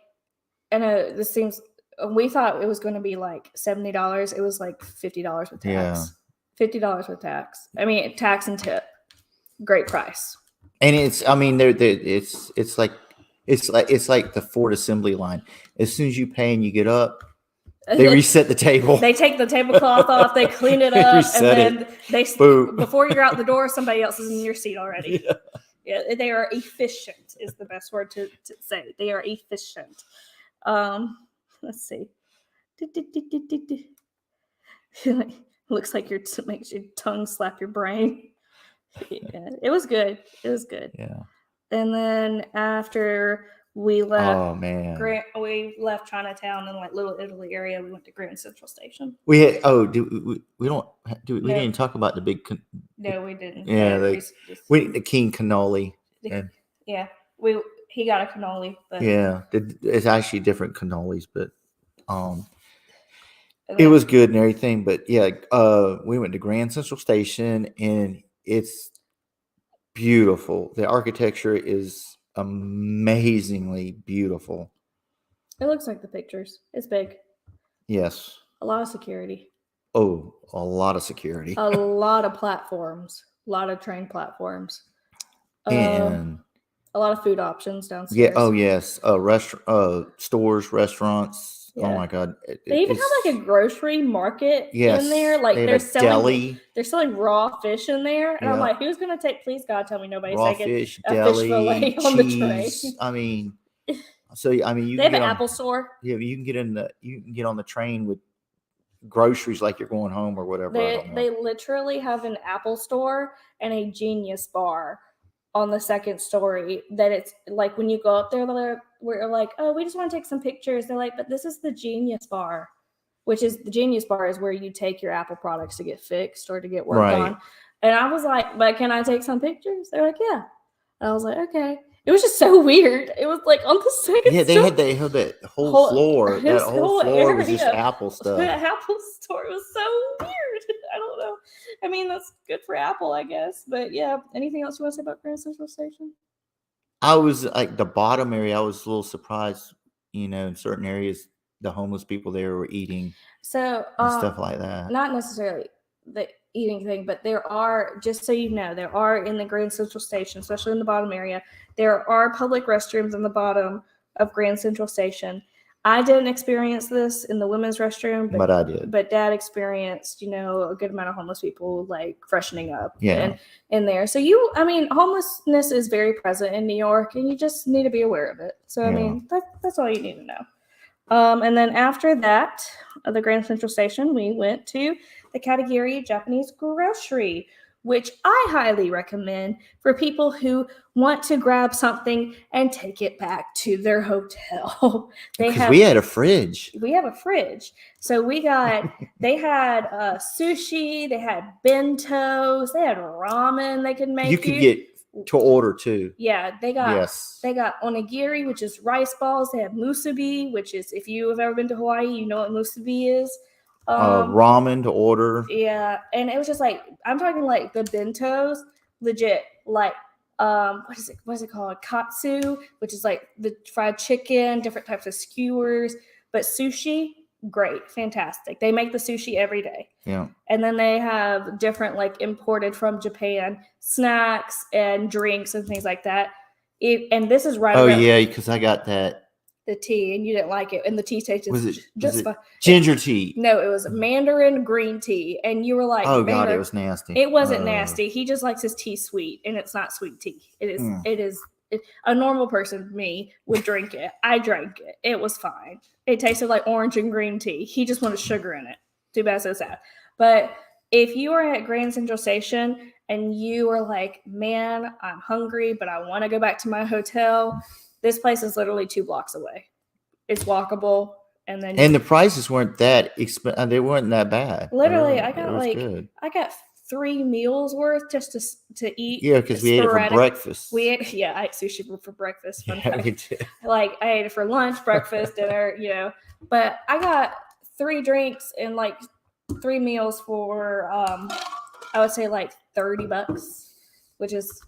this seems we thought it was going to be like $70. It was like $50 with tax. Yeah. $50 with tax. I mean, tax and tip. Great price. And it's like the Ford assembly line. As soon as you pay and you get up, they reset the table. They take the tablecloth off, they clean it up, and then before you're out the door, somebody else is in your seat already. Yeah, they are efficient is the best word to say. They are efficient. Let's see. Looks like makes your tongue slap your brain. Yeah, it was good. It was good. Yeah. And then after we left, oh man, we left Chinatown and like Little Italy area. We went to Grand Central Station. We had we didn't talk about the big. No, we didn't. Yeah, the king cannoli. Yeah, he got a cannoli. But yeah, it's actually different cannolis, but it was good and everything. But yeah, we went to Grand Central Station and it's beautiful. The architecture is amazingly beautiful. It looks like the pictures. It's big. Yes. A lot of security. Oh, a lot of security. A lot of platforms. A lot of train platforms. And a lot of food options downstairs. Yeah. Oh, yes. Stores, restaurants. Yeah. Oh my God. They even have like a grocery market in there. Like they're selling raw fish in there. And I'm like, who's going to take, please God, tell me nobody's taking fish, a deli, fish fillet on the train. I mean, you they can have an Apple store. Yeah, you can get on the train with groceries like you're going home or whatever. They literally have an Apple store and a Genius bar on the second story. That it's like when you go up there, we're like, oh, we just want to take some pictures. They're like, but this is the Genius bar, which is the Genius bar is where you take your Apple products to get fixed or to get worked on. And I was like, but can I take some pictures? They're like, yeah. And I was like, okay. It was just so weird. It was like on the second. Yeah, they had that whole floor. That whole floor was just Apple stuff. The Apple store was so weird. I don't know. I mean, that's good for Apple, I guess. But yeah, anything else you want to say about Grand Central Station? I was like the bottom area. I was a little surprised, in certain areas, the homeless people there were eating and stuff like that. Not necessarily the eating thing, but there are, just so you know, there are in the Grand Central Station, especially in the bottom area, there are public restrooms in the bottom of Grand Central Station. I didn't experience this in the women's restroom, but I did. But Dad experienced, a good amount of homeless people like freshening up in there. So homelessness is very present in New York, and you just need to be aware of it. So I mean, that's all you need to know. And then after that, the Grand Central Station, we went to the Katagiri Japanese Grocery, which I highly recommend for people who want to grab something and take it back to their hotel. Because we had a fridge. We have a fridge. So they had sushi, they had bentos, they had ramen they could make. You could get to order too. Yeah, they got onigiri, which is rice balls. They have musubi, which is, if you have ever been to Hawaii, you know what musubi is. Ramen to order. Yeah, and it was just like, I'm talking like the bentos, legit, like what is it called? Katsu, which is like the fried chicken, different types of skewers, but sushi, great, fantastic. They make the sushi every day. Yeah. And then they have different like imported from Japan snacks and drinks and things like that. And this is right. Oh yeah, because I got that. The tea, and you didn't like it, and the tea tasted just fine. Ginger tea? No, it was Mandarin green tea, and you were like, "Oh God, it was nasty." It wasn't nasty. He just likes his tea sweet, and it's not sweet tea. It is. It is. A normal person, me, would drink it. I drank it. It was fine. It tasted like orange and green tea. He just wanted sugar in it. Too bad, so sad. But if you are at Grand Central Station and you are like, "Man, I'm hungry, but I want to go back to my hotel," this place is literally 2 blocks away. It's walkable, and the prices weren't that expensive. They weren't that bad. Literally, I got 3 meals worth just to eat. Yeah, because we ate it for breakfast. I ate sushi for breakfast. Yeah, we did. Like I ate it for lunch, breakfast, dinner. But I got 3 drinks and like 3 meals for I would say like $30, which is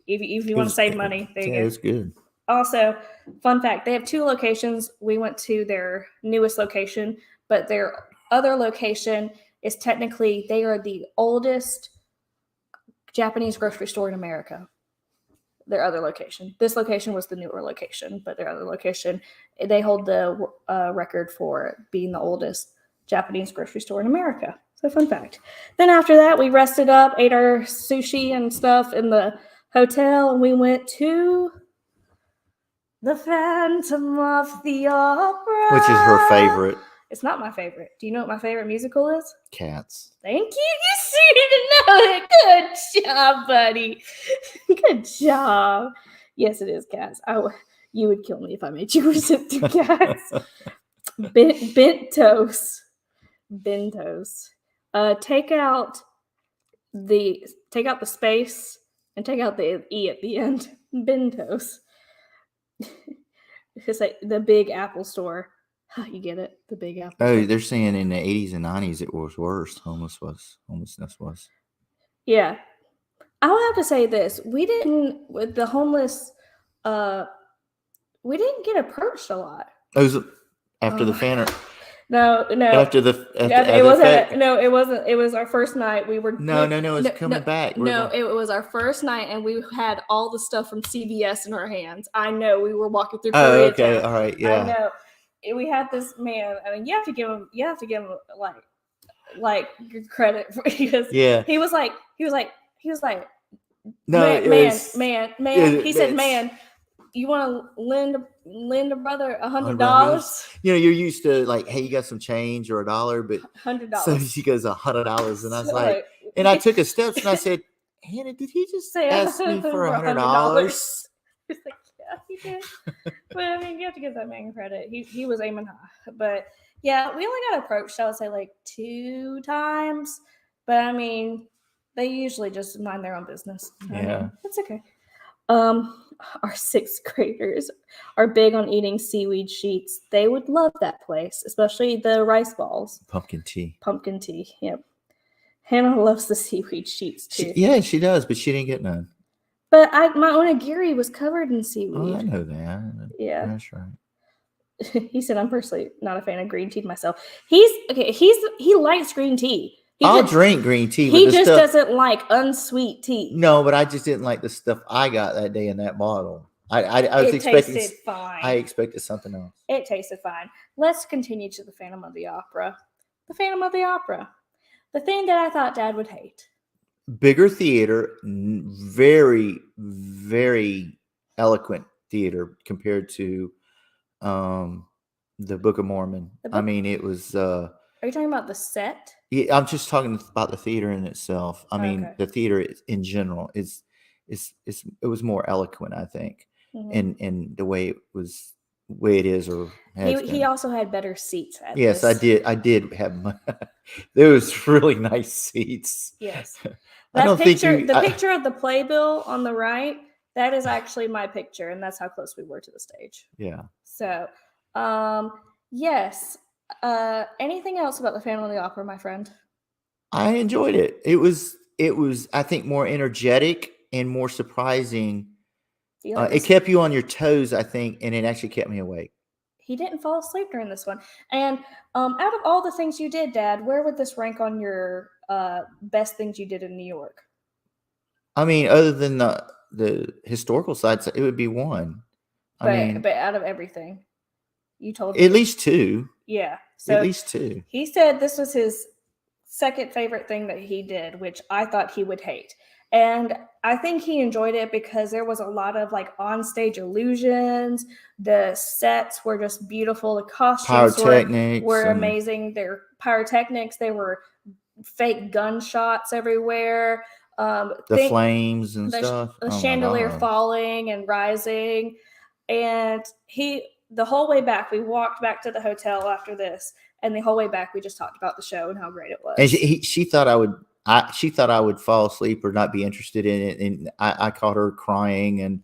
if you want to save money, there you go. It's good. Also, fun fact, they have 2 locations. We went to their newest location, but their other location is technically, they are the oldest Japanese grocery store in America. Their other location. This location was the newer location, but their other location, they hold the record for being the oldest Japanese grocery store in America. So fun fact. Then after that, we rested up, ate our sushi and stuff in the hotel, and we went to the Phantom of the Opera. Which is her favorite. It's not my favorite. Do you know what my favorite musical is? Cats. Thank you. You seem to know it. Good job, buddy. Good job. Yes, it is Cats. You would kill me if I made you sit through Cats. Bentos. Take out the space and take out the E at the end. Bentos. It's like the Big Apple store. You get it? The Big Apple. Oh, they're saying in the 80s and 90s it was worse. Homelessness was. Yeah. I will have to say this. We didn't, with the homeless, we didn't get approached a lot. It was after the Phantom. No. After the it wasn't. No, it wasn't. It was our first night. We were. No. It's coming back. It was our first night, and we had all the stuff from CVS in our hands. I know. We were walking through. Oh, okay. All right. Yeah. I know. We had this man. I mean, you have to give him like credit because he was like. No, man. He said, "Man, you want to lend a brother $100?" You know, you're used to like, hey, you got some change or $1, but $100. So she goes $100, and I was like, and I took a step and I said, Hannah, did he just ask me for $100? He's like, yeah, he did. But I mean, you have to give that man credit. He was aiming high. But yeah, we only got approached, I would say, like 2 times. But I mean, they usually just mind their own business. Yeah. It's okay. Our 6th graders are big on eating seaweed sheets. They would love that place, especially the rice balls. Pumpkin tea. Yep. Hannah loves the seaweed sheets too. She does, but she didn't get none. But my onigiri was covered in seaweed. Oh, I know that. Yeah. That's right. He said, I'm personally not a fan of green tea myself. He likes green tea. I'll drink green tea. He just doesn't like unsweet tea. No, but I just didn't like the stuff I got that day in that bottle. I was expecting. It tasted fine. I expected something else. It tasted fine. Let's continue to the Phantom of the Opera. The Phantom of the Opera. The thing that I thought Dad would hate. Bigger theater, very, very eloquent theater compared to the Book of Mormon. I mean, it was. Are you talking about the set? Yeah, I'm just talking about the theater in itself. I mean, the theater in general it was more eloquent, I think, in the way it is, or he also had better seats. Yes, I did have. There was really nice seats. Yes, the picture of the playbill on the right, that is actually my picture, and that's how close we were to the stage. Yeah. So, yes. Anything else about the Phantom of the Opera, my friend? I enjoyed it. It was, I think, more energetic and more surprising. It kept you on your toes, I think, and it actually kept me awake. He didn't fall asleep during this one. And out of all the things you did, Dad, where would this rank on your best things you did in New York? I mean, other than the historical sites, it would be 1. But out of everything, you told me at least 2. Yeah. So at least 2. He said this was his second favorite thing that he did, which I thought he would hate. And I think he enjoyed it because there was a lot of like on-stage illusions. The sets were just beautiful. The costumes were amazing. They're pyrotechnics. They were fake gunshots everywhere. The flames and stuff. The chandelier falling and rising. And the whole way back, we walked back to the hotel after this, and the whole way back, we just talked about the show and how great it was. And she thought I would fall asleep or not be interested in it, and I caught her crying, and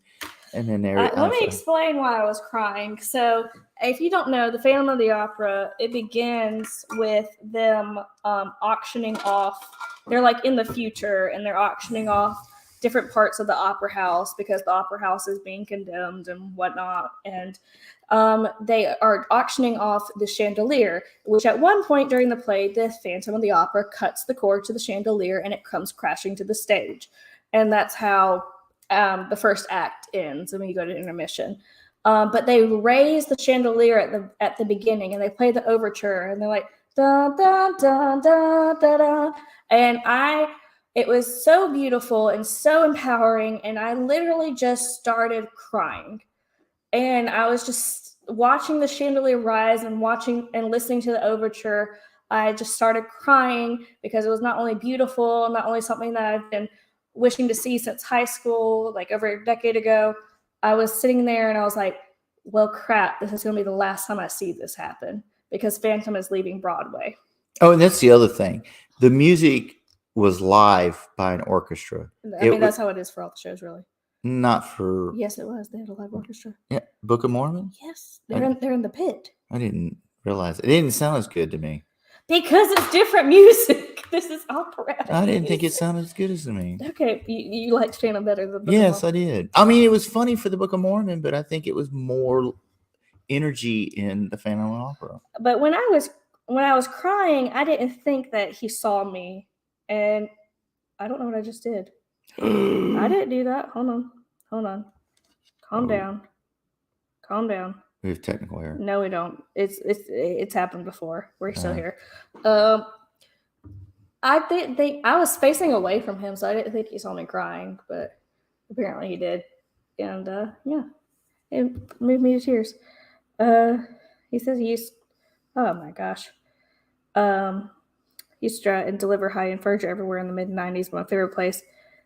then there. Let me explain why I was crying. So, if you don't know, the Phantom of the Opera, it begins with them auctioning off. They're like in the future, and they're auctioning off different parts of the opera house because the opera house is being condemned and whatnot. And they are auctioning off the chandelier, which at one point during the play, the Phantom of the Opera cuts the cord to the chandelier and it comes crashing to the stage. And that's how the first act ends, and we go to intermission. But they raise the chandelier at the beginning, and they play the overture, and they're like da da da da da da, and it was so beautiful and so empowering, and I literally just started crying, and I was just watching the chandelier rise and watching and listening to the overture. I just started crying because it was not only beautiful, not only something that I've been wishing to see since high school, like over a decade ago. I was sitting there and I was like, well, crap, this is going to be the last time I see this happen because Phantom is leaving Broadway. Oh, and that's the other thing. The music was live by an orchestra. I mean, that's how it is for all the shows, really. Not for... Yes, it was. They had a live orchestra. Yeah, Book of Mormon? Yes, they're in the pit. I didn't realize it. It didn't sound as good to me. Because it's different music. This is operatic. I didn't think it sounded as good as to me. Okay, you liked Phantom better than the Book Yes, of Mormon. I did. I mean, it was funny for the Book of Mormon, but I think it was more energy in the Phantom of the Opera. But when I was crying, I didn't think that he saw me, and I don't know what I just did. I didn't do that. Hold on. Calm down. We have technical error. No, we don't. It's happened before. We're still here. I think I was facing away from him, so I didn't think he saw me crying, but apparently he did, and yeah, it moved me to tears. He says he used. Oh my gosh. He used to try and deliver high-end furniture everywhere in the mid-90s. My favorite place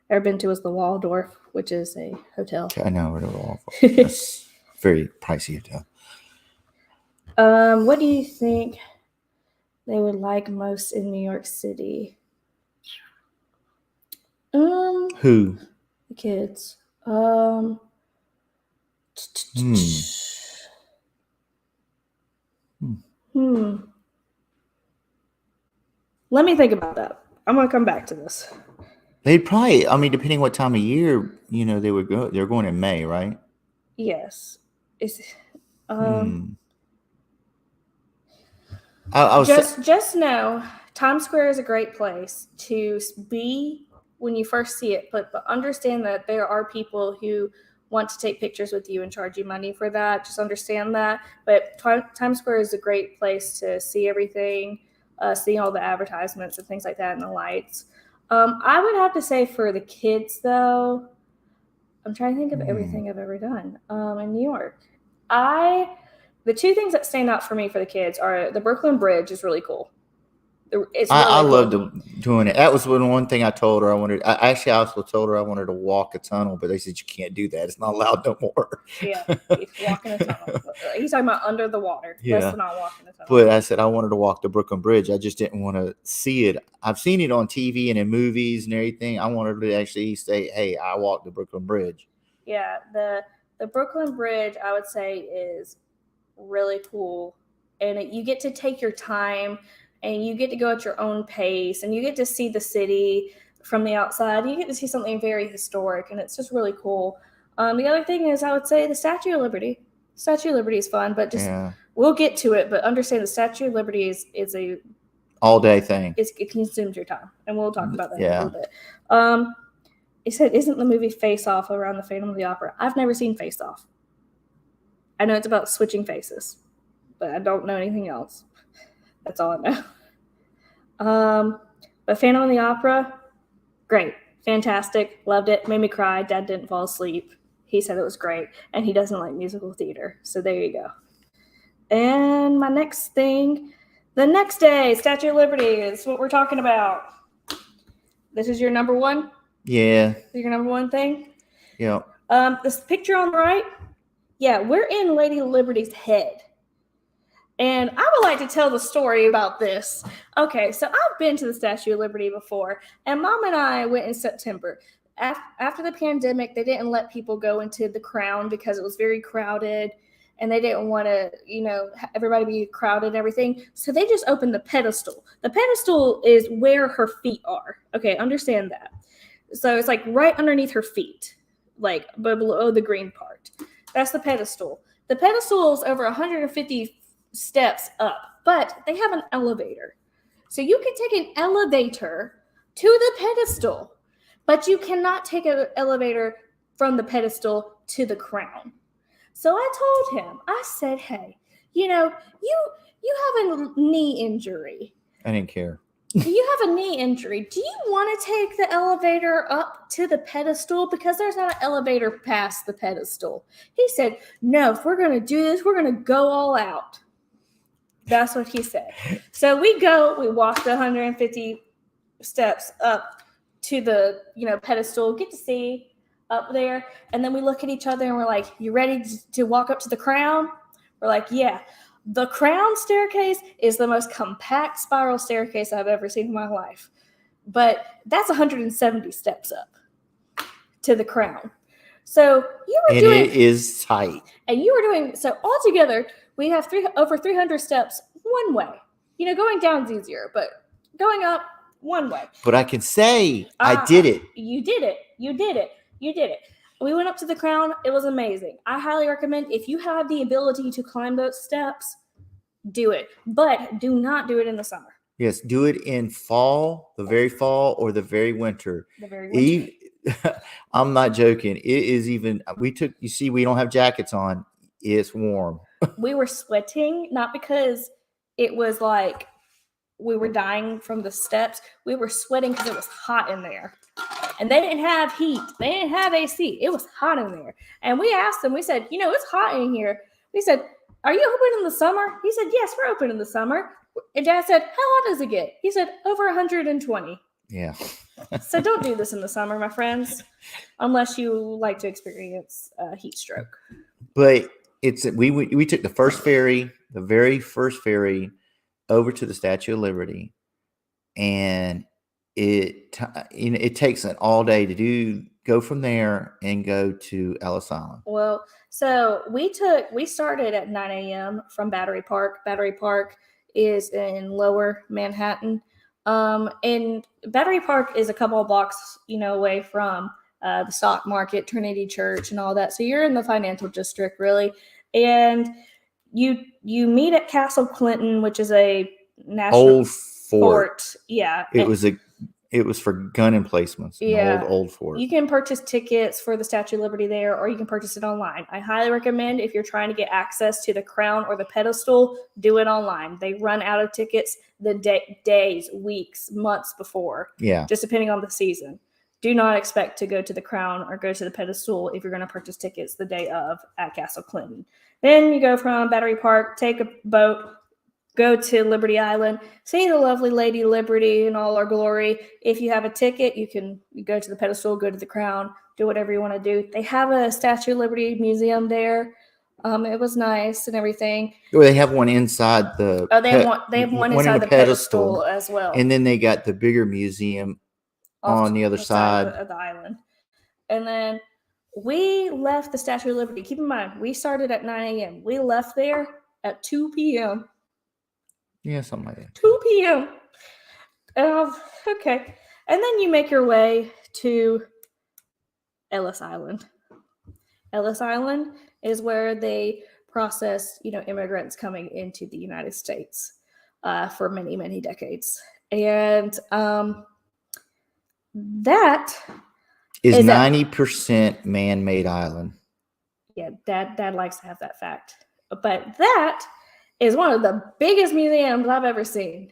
I've ever been to was the Waldorf, which is a hotel. Okay, I know where the Waldorf is. That's a very pricey hotel. What do you think they would like most in New York City? Who? The kids. Let me think about that. I'm gonna come back to this. They'd probably, I mean, depending what time of year, they would go. They're going in May, right? Yes. Just know Times Square is a great place to be when you first see it, but understand that there are people who want to take pictures with you and charge you money for that. Just understand that. But Times Square is a great place to see everything, see all the advertisements and things like that and the lights. I would have to say for the kids, though, I'm trying to think of everything I've ever done in New York. The two things that stand out for me for the kids are the Brooklyn Bridge is really cool. I loved doing it. That was one thing I told her I wanted. I also told her I wanted to walk a tunnel, but they said you can't do that. It's not allowed no more. Yeah, he's walking a tunnel. He's talking about under the water. Yeah, that's not walking a tunnel. But I said I wanted to walk the Brooklyn Bridge. I just didn't want to see it. I've seen it on TV and in movies and everything. I wanted to actually say, "Hey, I walked the Brooklyn Bridge." Yeah, the Brooklyn Bridge, I would say, is really cool, and you get to take your time. And you get to go at your own pace, and you get to see the city from the outside. You get to see something very historic, and it's just really cool. The other thing is, I would say the Statue of Liberty. Statue of Liberty is fun, but we'll get to it. But understand the Statue of Liberty is a all-day thing. It consumes your time, and we'll talk about that in a little bit. He said, "Isn't the movie Face Off around the Phantom of the Opera?" I've never seen Face Off. I know it's about switching faces, but I don't know anything else. That's all I know. But Phantom of the Opera, great, fantastic, loved it, made me cry. Dad didn't fall asleep. He said it was great, and he doesn't like musical theater. So there you go. And my next thing, the next day, Statue of Liberty is what we're talking about. This is your number one? Yeah. Your number one thing? Yeah. This picture on the right, we're in Lady Liberty's head. And I would like to tell the story about this. Okay, so I've been to the Statue of Liberty before, and Mom and I went in September. After the pandemic, they didn't let people go into the Crown because it was very crowded, and they didn't want to, everybody be crowded and everything. So they just opened the pedestal. The pedestal is where her feet are. Okay, understand that. So it's like right underneath her feet, like below the green part. That's the pedestal. The pedestal is over 150 steps up, but they have an elevator. So you can take an elevator to the pedestal, but you cannot take an elevator from the pedestal to the crown. So I told him, I said, hey, you have a knee injury. I didn't care. You have a knee injury. Do you want to take the elevator up to the pedestal? Because there's not an elevator past the pedestal. He said, no, if we're going to do this, we're going to go all out. That's what he said. So we walk the 150 steps up to the, pedestal, get to see up there. And then we look at each other and we're like, you ready to walk up to the crown? We're like, yeah. The crown staircase is the most compact spiral staircase I've ever seen in my life. But that's 170 steps up to the crown. So it is tight. And you were doing, so altogether, we have over 300 steps one way. Going down is easier, but going up one way. But I can say I did it. You did it. We went up to the crown. It was amazing. I highly recommend, if you have the ability to climb those steps, do it. But do not do it in the summer. Yes, do it in fall, the very fall, or the very winter. The very winter. I'm not joking. It is even, you see, we don't have jackets on. It's warm. We were sweating, not because it was like we were dying from the steps. We were sweating because it was hot in there. And they didn't have heat. They didn't have AC. It was hot in there. And we asked them, we said, it's hot in here. We said, are you open in the summer? He said, yes, we're open in the summer. And Dad said, how hot does it get? He said, over 120. Yeah. So don't do this in the summer, my friends, unless you like to experience a heat stroke. But we took the very first ferry over to the Statue of Liberty, and it takes an all day to go from there and go to Ellis Island. Well, so we started at 9 a.m. from Battery Park. Battery Park is in Lower Manhattan. And Battery Park is a couple of blocks, away from the stock market, Trinity Church, and all that. So you're in the financial district, really. And you meet at Castle Clinton, which is a national old fort. Yeah. It was for gun emplacements. Yeah. Old fort. You can purchase tickets for the Statue of Liberty there, or you can purchase it online. I highly recommend, if you're trying to get access to the crown or the pedestal, do it online. They run out of tickets the days, weeks, months before. Yeah. Just depending on the season. Do not expect to go to the crown or go to the pedestal if you're going to purchase tickets the day of at Castle Clinton. Then you go from Battery Park, take a boat, go to Liberty Island, see the lovely Lady Liberty in all her glory. If you have a ticket, you can go to the pedestal, go to the crown, do whatever you want to do. They have a Statue of Liberty museum there. It was nice and everything. Well, they have one inside the. They have one inside the pedestal as well. And then they got the bigger museum on the other side of the island. And then we left the Statue of Liberty. Keep in mind, we started at 9 a.m. We left there at 2 p.m. Yeah, something like that. 2 p.m. Okay. And then you make your way to Ellis Island. Ellis Island is where they process, immigrants coming into the United States for many, many decades. And that is 90% man-made island. Yeah, Dad likes to have that fact. But that is one of the biggest museums I've ever seen.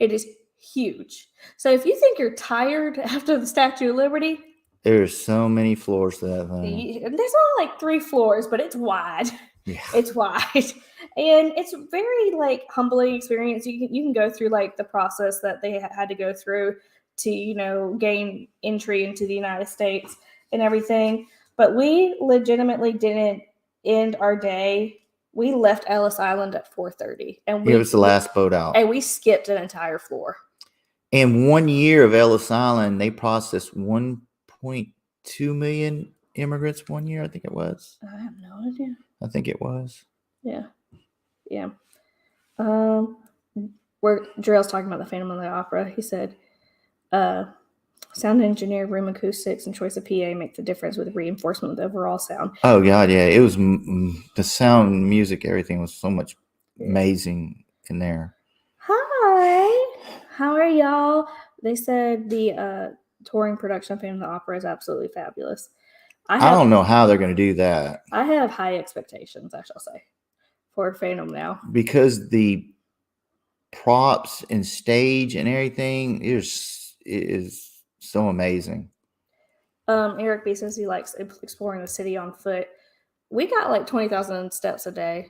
It is huge. So if you think you're tired after the Statue of Liberty, there's so many floors to that thing. There's only like 3 floors, but it's wide. Yeah. It's wide. And it's very humbling experience. You can go through the process that they had to go through to, gain entry into the United States and everything. But we legitimately didn't end our day. We left Ellis Island at 4:30. And it was the last boat out. And we skipped an entire floor. In 1 year of Ellis Island, they processed 1.2 million immigrants 1 year, I think it was. I have no idea. I think it was. Yeah. Yeah. Where Jarrell's talking about the Phantom of the Opera, he said, Sound engineer, room acoustics, and choice of PA make the difference with reinforcement of the overall sound. Oh God, yeah, it was the sound, music, everything was so much amazing in there. Hi, how are y'all? They said the touring production of Phantom of the Opera is absolutely fabulous. I don't know how they're going to do that. I have high expectations, I shall say, for Phantom now, because the props and stage and everything is so amazing. Eric B says he likes exploring the city on foot. We got like 20,000 steps a day.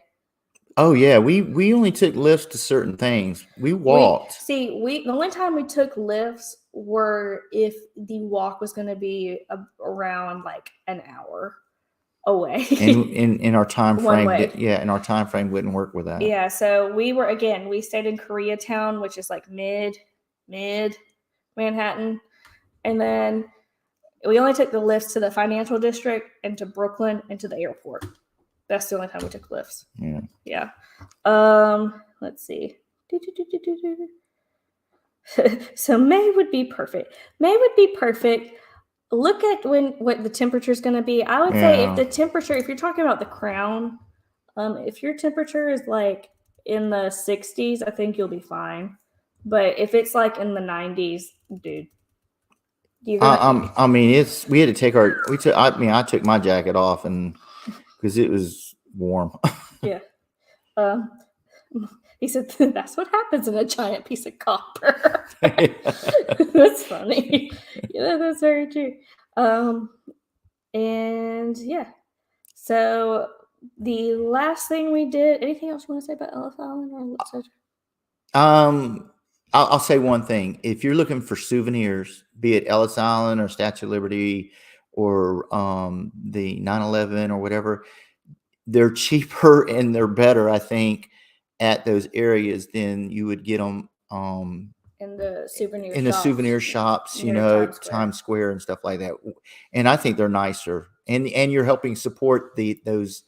Oh yeah, we only took lifts to certain things. We walked. The only time we took lifts were if the walk was going to be around like an hour away. And in our time frame, in our time frame wouldn't work with that. Yeah, so we stayed in Koreatown, which is like mid Manhattan, and then we only took the lifts to the financial district and to Brooklyn and to the airport. That's the only time we took lifts. Yeah. Let's see. So May would be perfect. Look at what the temperature is going to be. I would say if you're talking about the Crown, if your temperature is like in the 60s, I think you'll be fine. But if it's like in the 90s, dude, I mean, we had to take I took my jacket off and because it was warm. Yeah. He said that's what happens in a giant piece of copper. That's funny. Yeah, that's very true. And yeah. So the last thing we did. Anything else you want to say about Ellis Island or I'll say one thing. If you're looking for souvenirs, be it Ellis Island or Statue of Liberty or the 9/11 or whatever, they're cheaper and they're better, I think, at those areas than you would get them in the souvenir shops, you know, Times Square and stuff like that. And I think they're nicer. And you're helping support those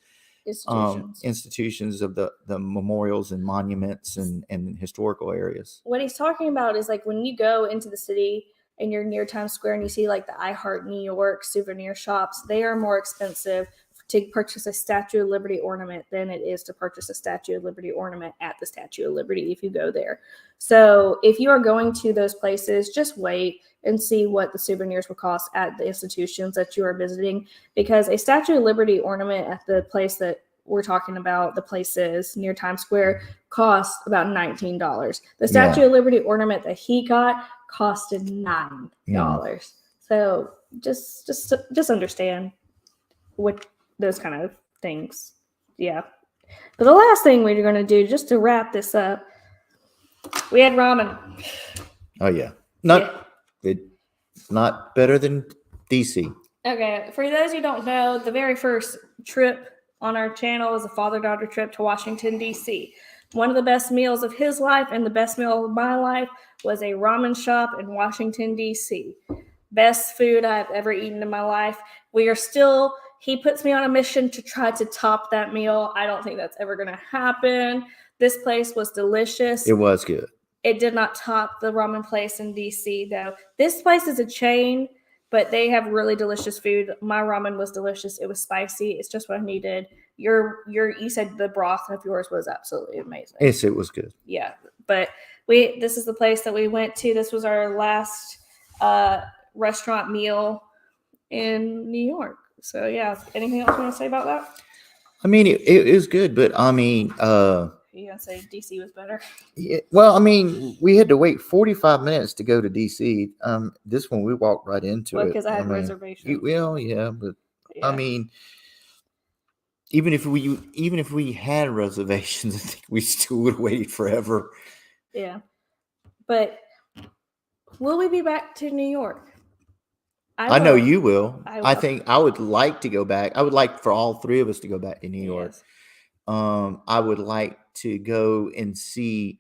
institutions of the memorials and monuments and historical areas. What he's talking about is like when you go into the city and you're near Times Square and you see like the I Heart New York souvenir shops, they are more expensive to purchase a Statue of Liberty ornament than it is to purchase a Statue of Liberty ornament at the Statue of Liberty if you go there. So if you are going to those places, just wait and see what the souvenirs will cost at the institutions that you are visiting, because a Statue of Liberty ornament at the place that we're talking about, the places near Times Square, cost about $19. The Statue of Liberty ornament that he got costed $9. Yeah. So just understand what those kind of things. Yeah. But the last thing we're going to do, just to wrap this up, we had ramen. Oh yeah. Not better than DC. Okay. For those who don't know, the very first trip on our channel was a father-daughter trip to Washington, D.C. One of the best meals of his life and the best meal of my life was a ramen shop in Washington, D.C. Best food I've ever eaten in my life. He puts me on a mission to try to top that meal. I don't think that's ever going to happen. This place was delicious. It was good. It did not top the ramen place in DC, though. This place is a chain, but they have really delicious food. My ramen was delicious. It was spicy. It's just what I needed. You said the broth of yours was absolutely amazing. Yes, it was good. Yeah, but this is the place that we went to. This was our last restaurant meal in New York. So yeah, anything else you want to say about that? I mean, it is good, but I mean, you gonna say DC was better? Yeah. Well, I mean, we had to wait 45 minutes to go to DC. This one we walked right into it because I had reservations. Well, yeah, but yeah. I mean, even if we had reservations, I think we still would have waited forever. Yeah, but will we be back to New York? I know you will. I think I would like to go back. I would like for all three of us to go back to New York. I would like to go and see,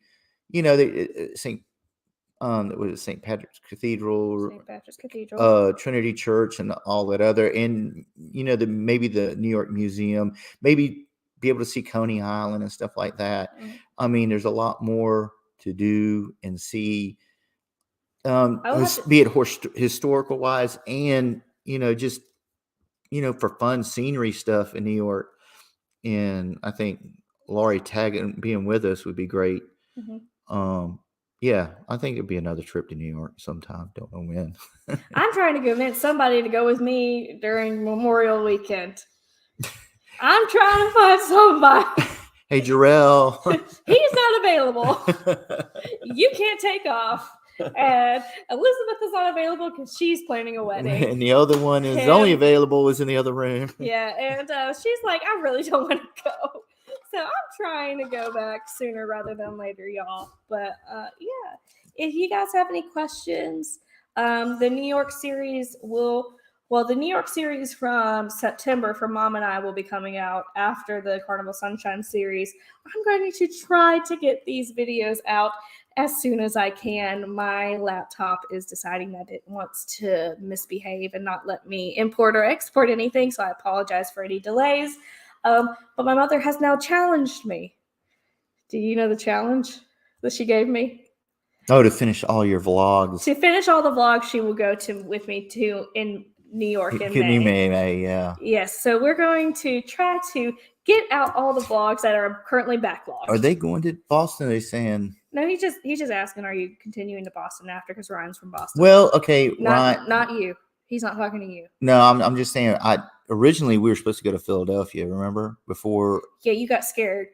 you know, St. Patrick's Cathedral, Trinity Church, and all that other, and you know, maybe the New York Museum, maybe be able to see Coney Island and stuff like that. Mm-hmm. I mean, there's a lot more to do and see be it historical wise and, just, for fun scenery stuff in New York. And I think Laurie being with us would be great. Mm-hmm. Yeah, I think it'd be another trip to New York sometime. Don't know when. I'm trying to convince somebody to go with me during Memorial Weekend. I'm trying to find somebody. Hey, Jarrell. He's not available. You can't take off. And Elizabeth is not available because she's planning a wedding. And the other one is only available is in the other room. Yeah, and she's like, I really don't want to go. So I'm trying to go back sooner rather than later, y'all. But yeah, if you guys have any questions, the New York series the New York series from September for Mom and I will be coming out after the Carnival Sunshine series. I'm going to try to get these videos out as soon as I can. My laptop is deciding that it wants to misbehave and not let me import or export anything, so I apologize for any delays. But my mother has now challenged me. Do you know the challenge that she gave me? Oh, to finish all your vlogs. To finish all the vlogs, she will go with me in New York in May, yeah. Yes, so we're going to try to get out all the vlogs that are currently backlogged. Are they going to Boston? Are they saying? No, he's just asking, are you continuing to Boston after? Because Ryan's from Boston. Well, okay, Ryan. Not you. He's not talking to you. No, I'm just saying. Originally we were supposed to go to Philadelphia. Remember before? Yeah, you got scared.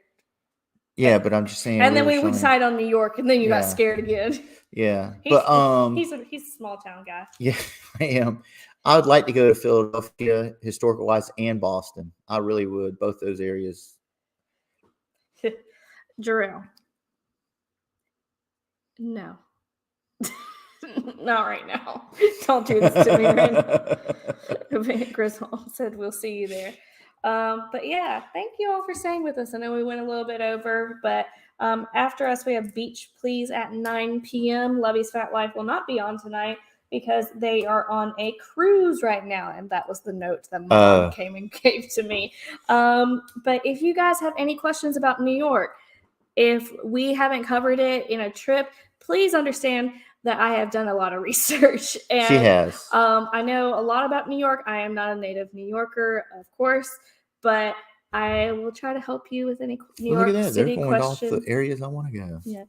Yeah, but I'm just saying. And then we decided on New York, and then you got scared again. Yeah, he's a small town guy. Yeah, I am. I would like to go to Philadelphia, historical wise, and Boston. I really would. Both those areas. Jarrell. No. Not right now. Don't do this to me right now. Griswold said we'll see you there. But yeah, thank you all for staying with us. I know we went a little bit over, but after us, we have Beach Please at 9 p.m. Lovey's Fat Life will not be on tonight because they are on a cruise right now. And that was the note that Mom came and gave to me. But if you guys have any questions about New York, if we haven't covered it in a trip, please understand that I have done a lot of research. And she has. I know a lot about New York. I am not a native New Yorker, of course, but I will try to help you with any New York City They're going questions. off the areas I want to go. Yeah.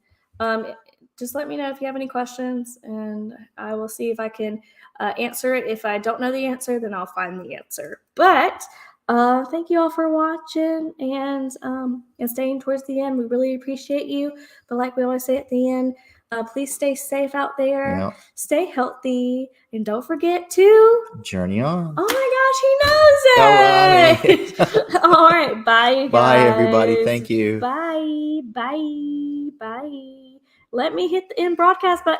Just let me know if you have any questions, and I will see if I can answer it. If I don't know the answer, then I'll find the answer. But thank you all for watching and staying towards the end. We really appreciate you. But like we always say at the end, please stay safe out there, stay healthy, and don't forget to journey on. Oh my gosh, he knows it. All right, bye, you guys. Bye, everybody. Thank you. Bye. Let me hit the end broadcast button.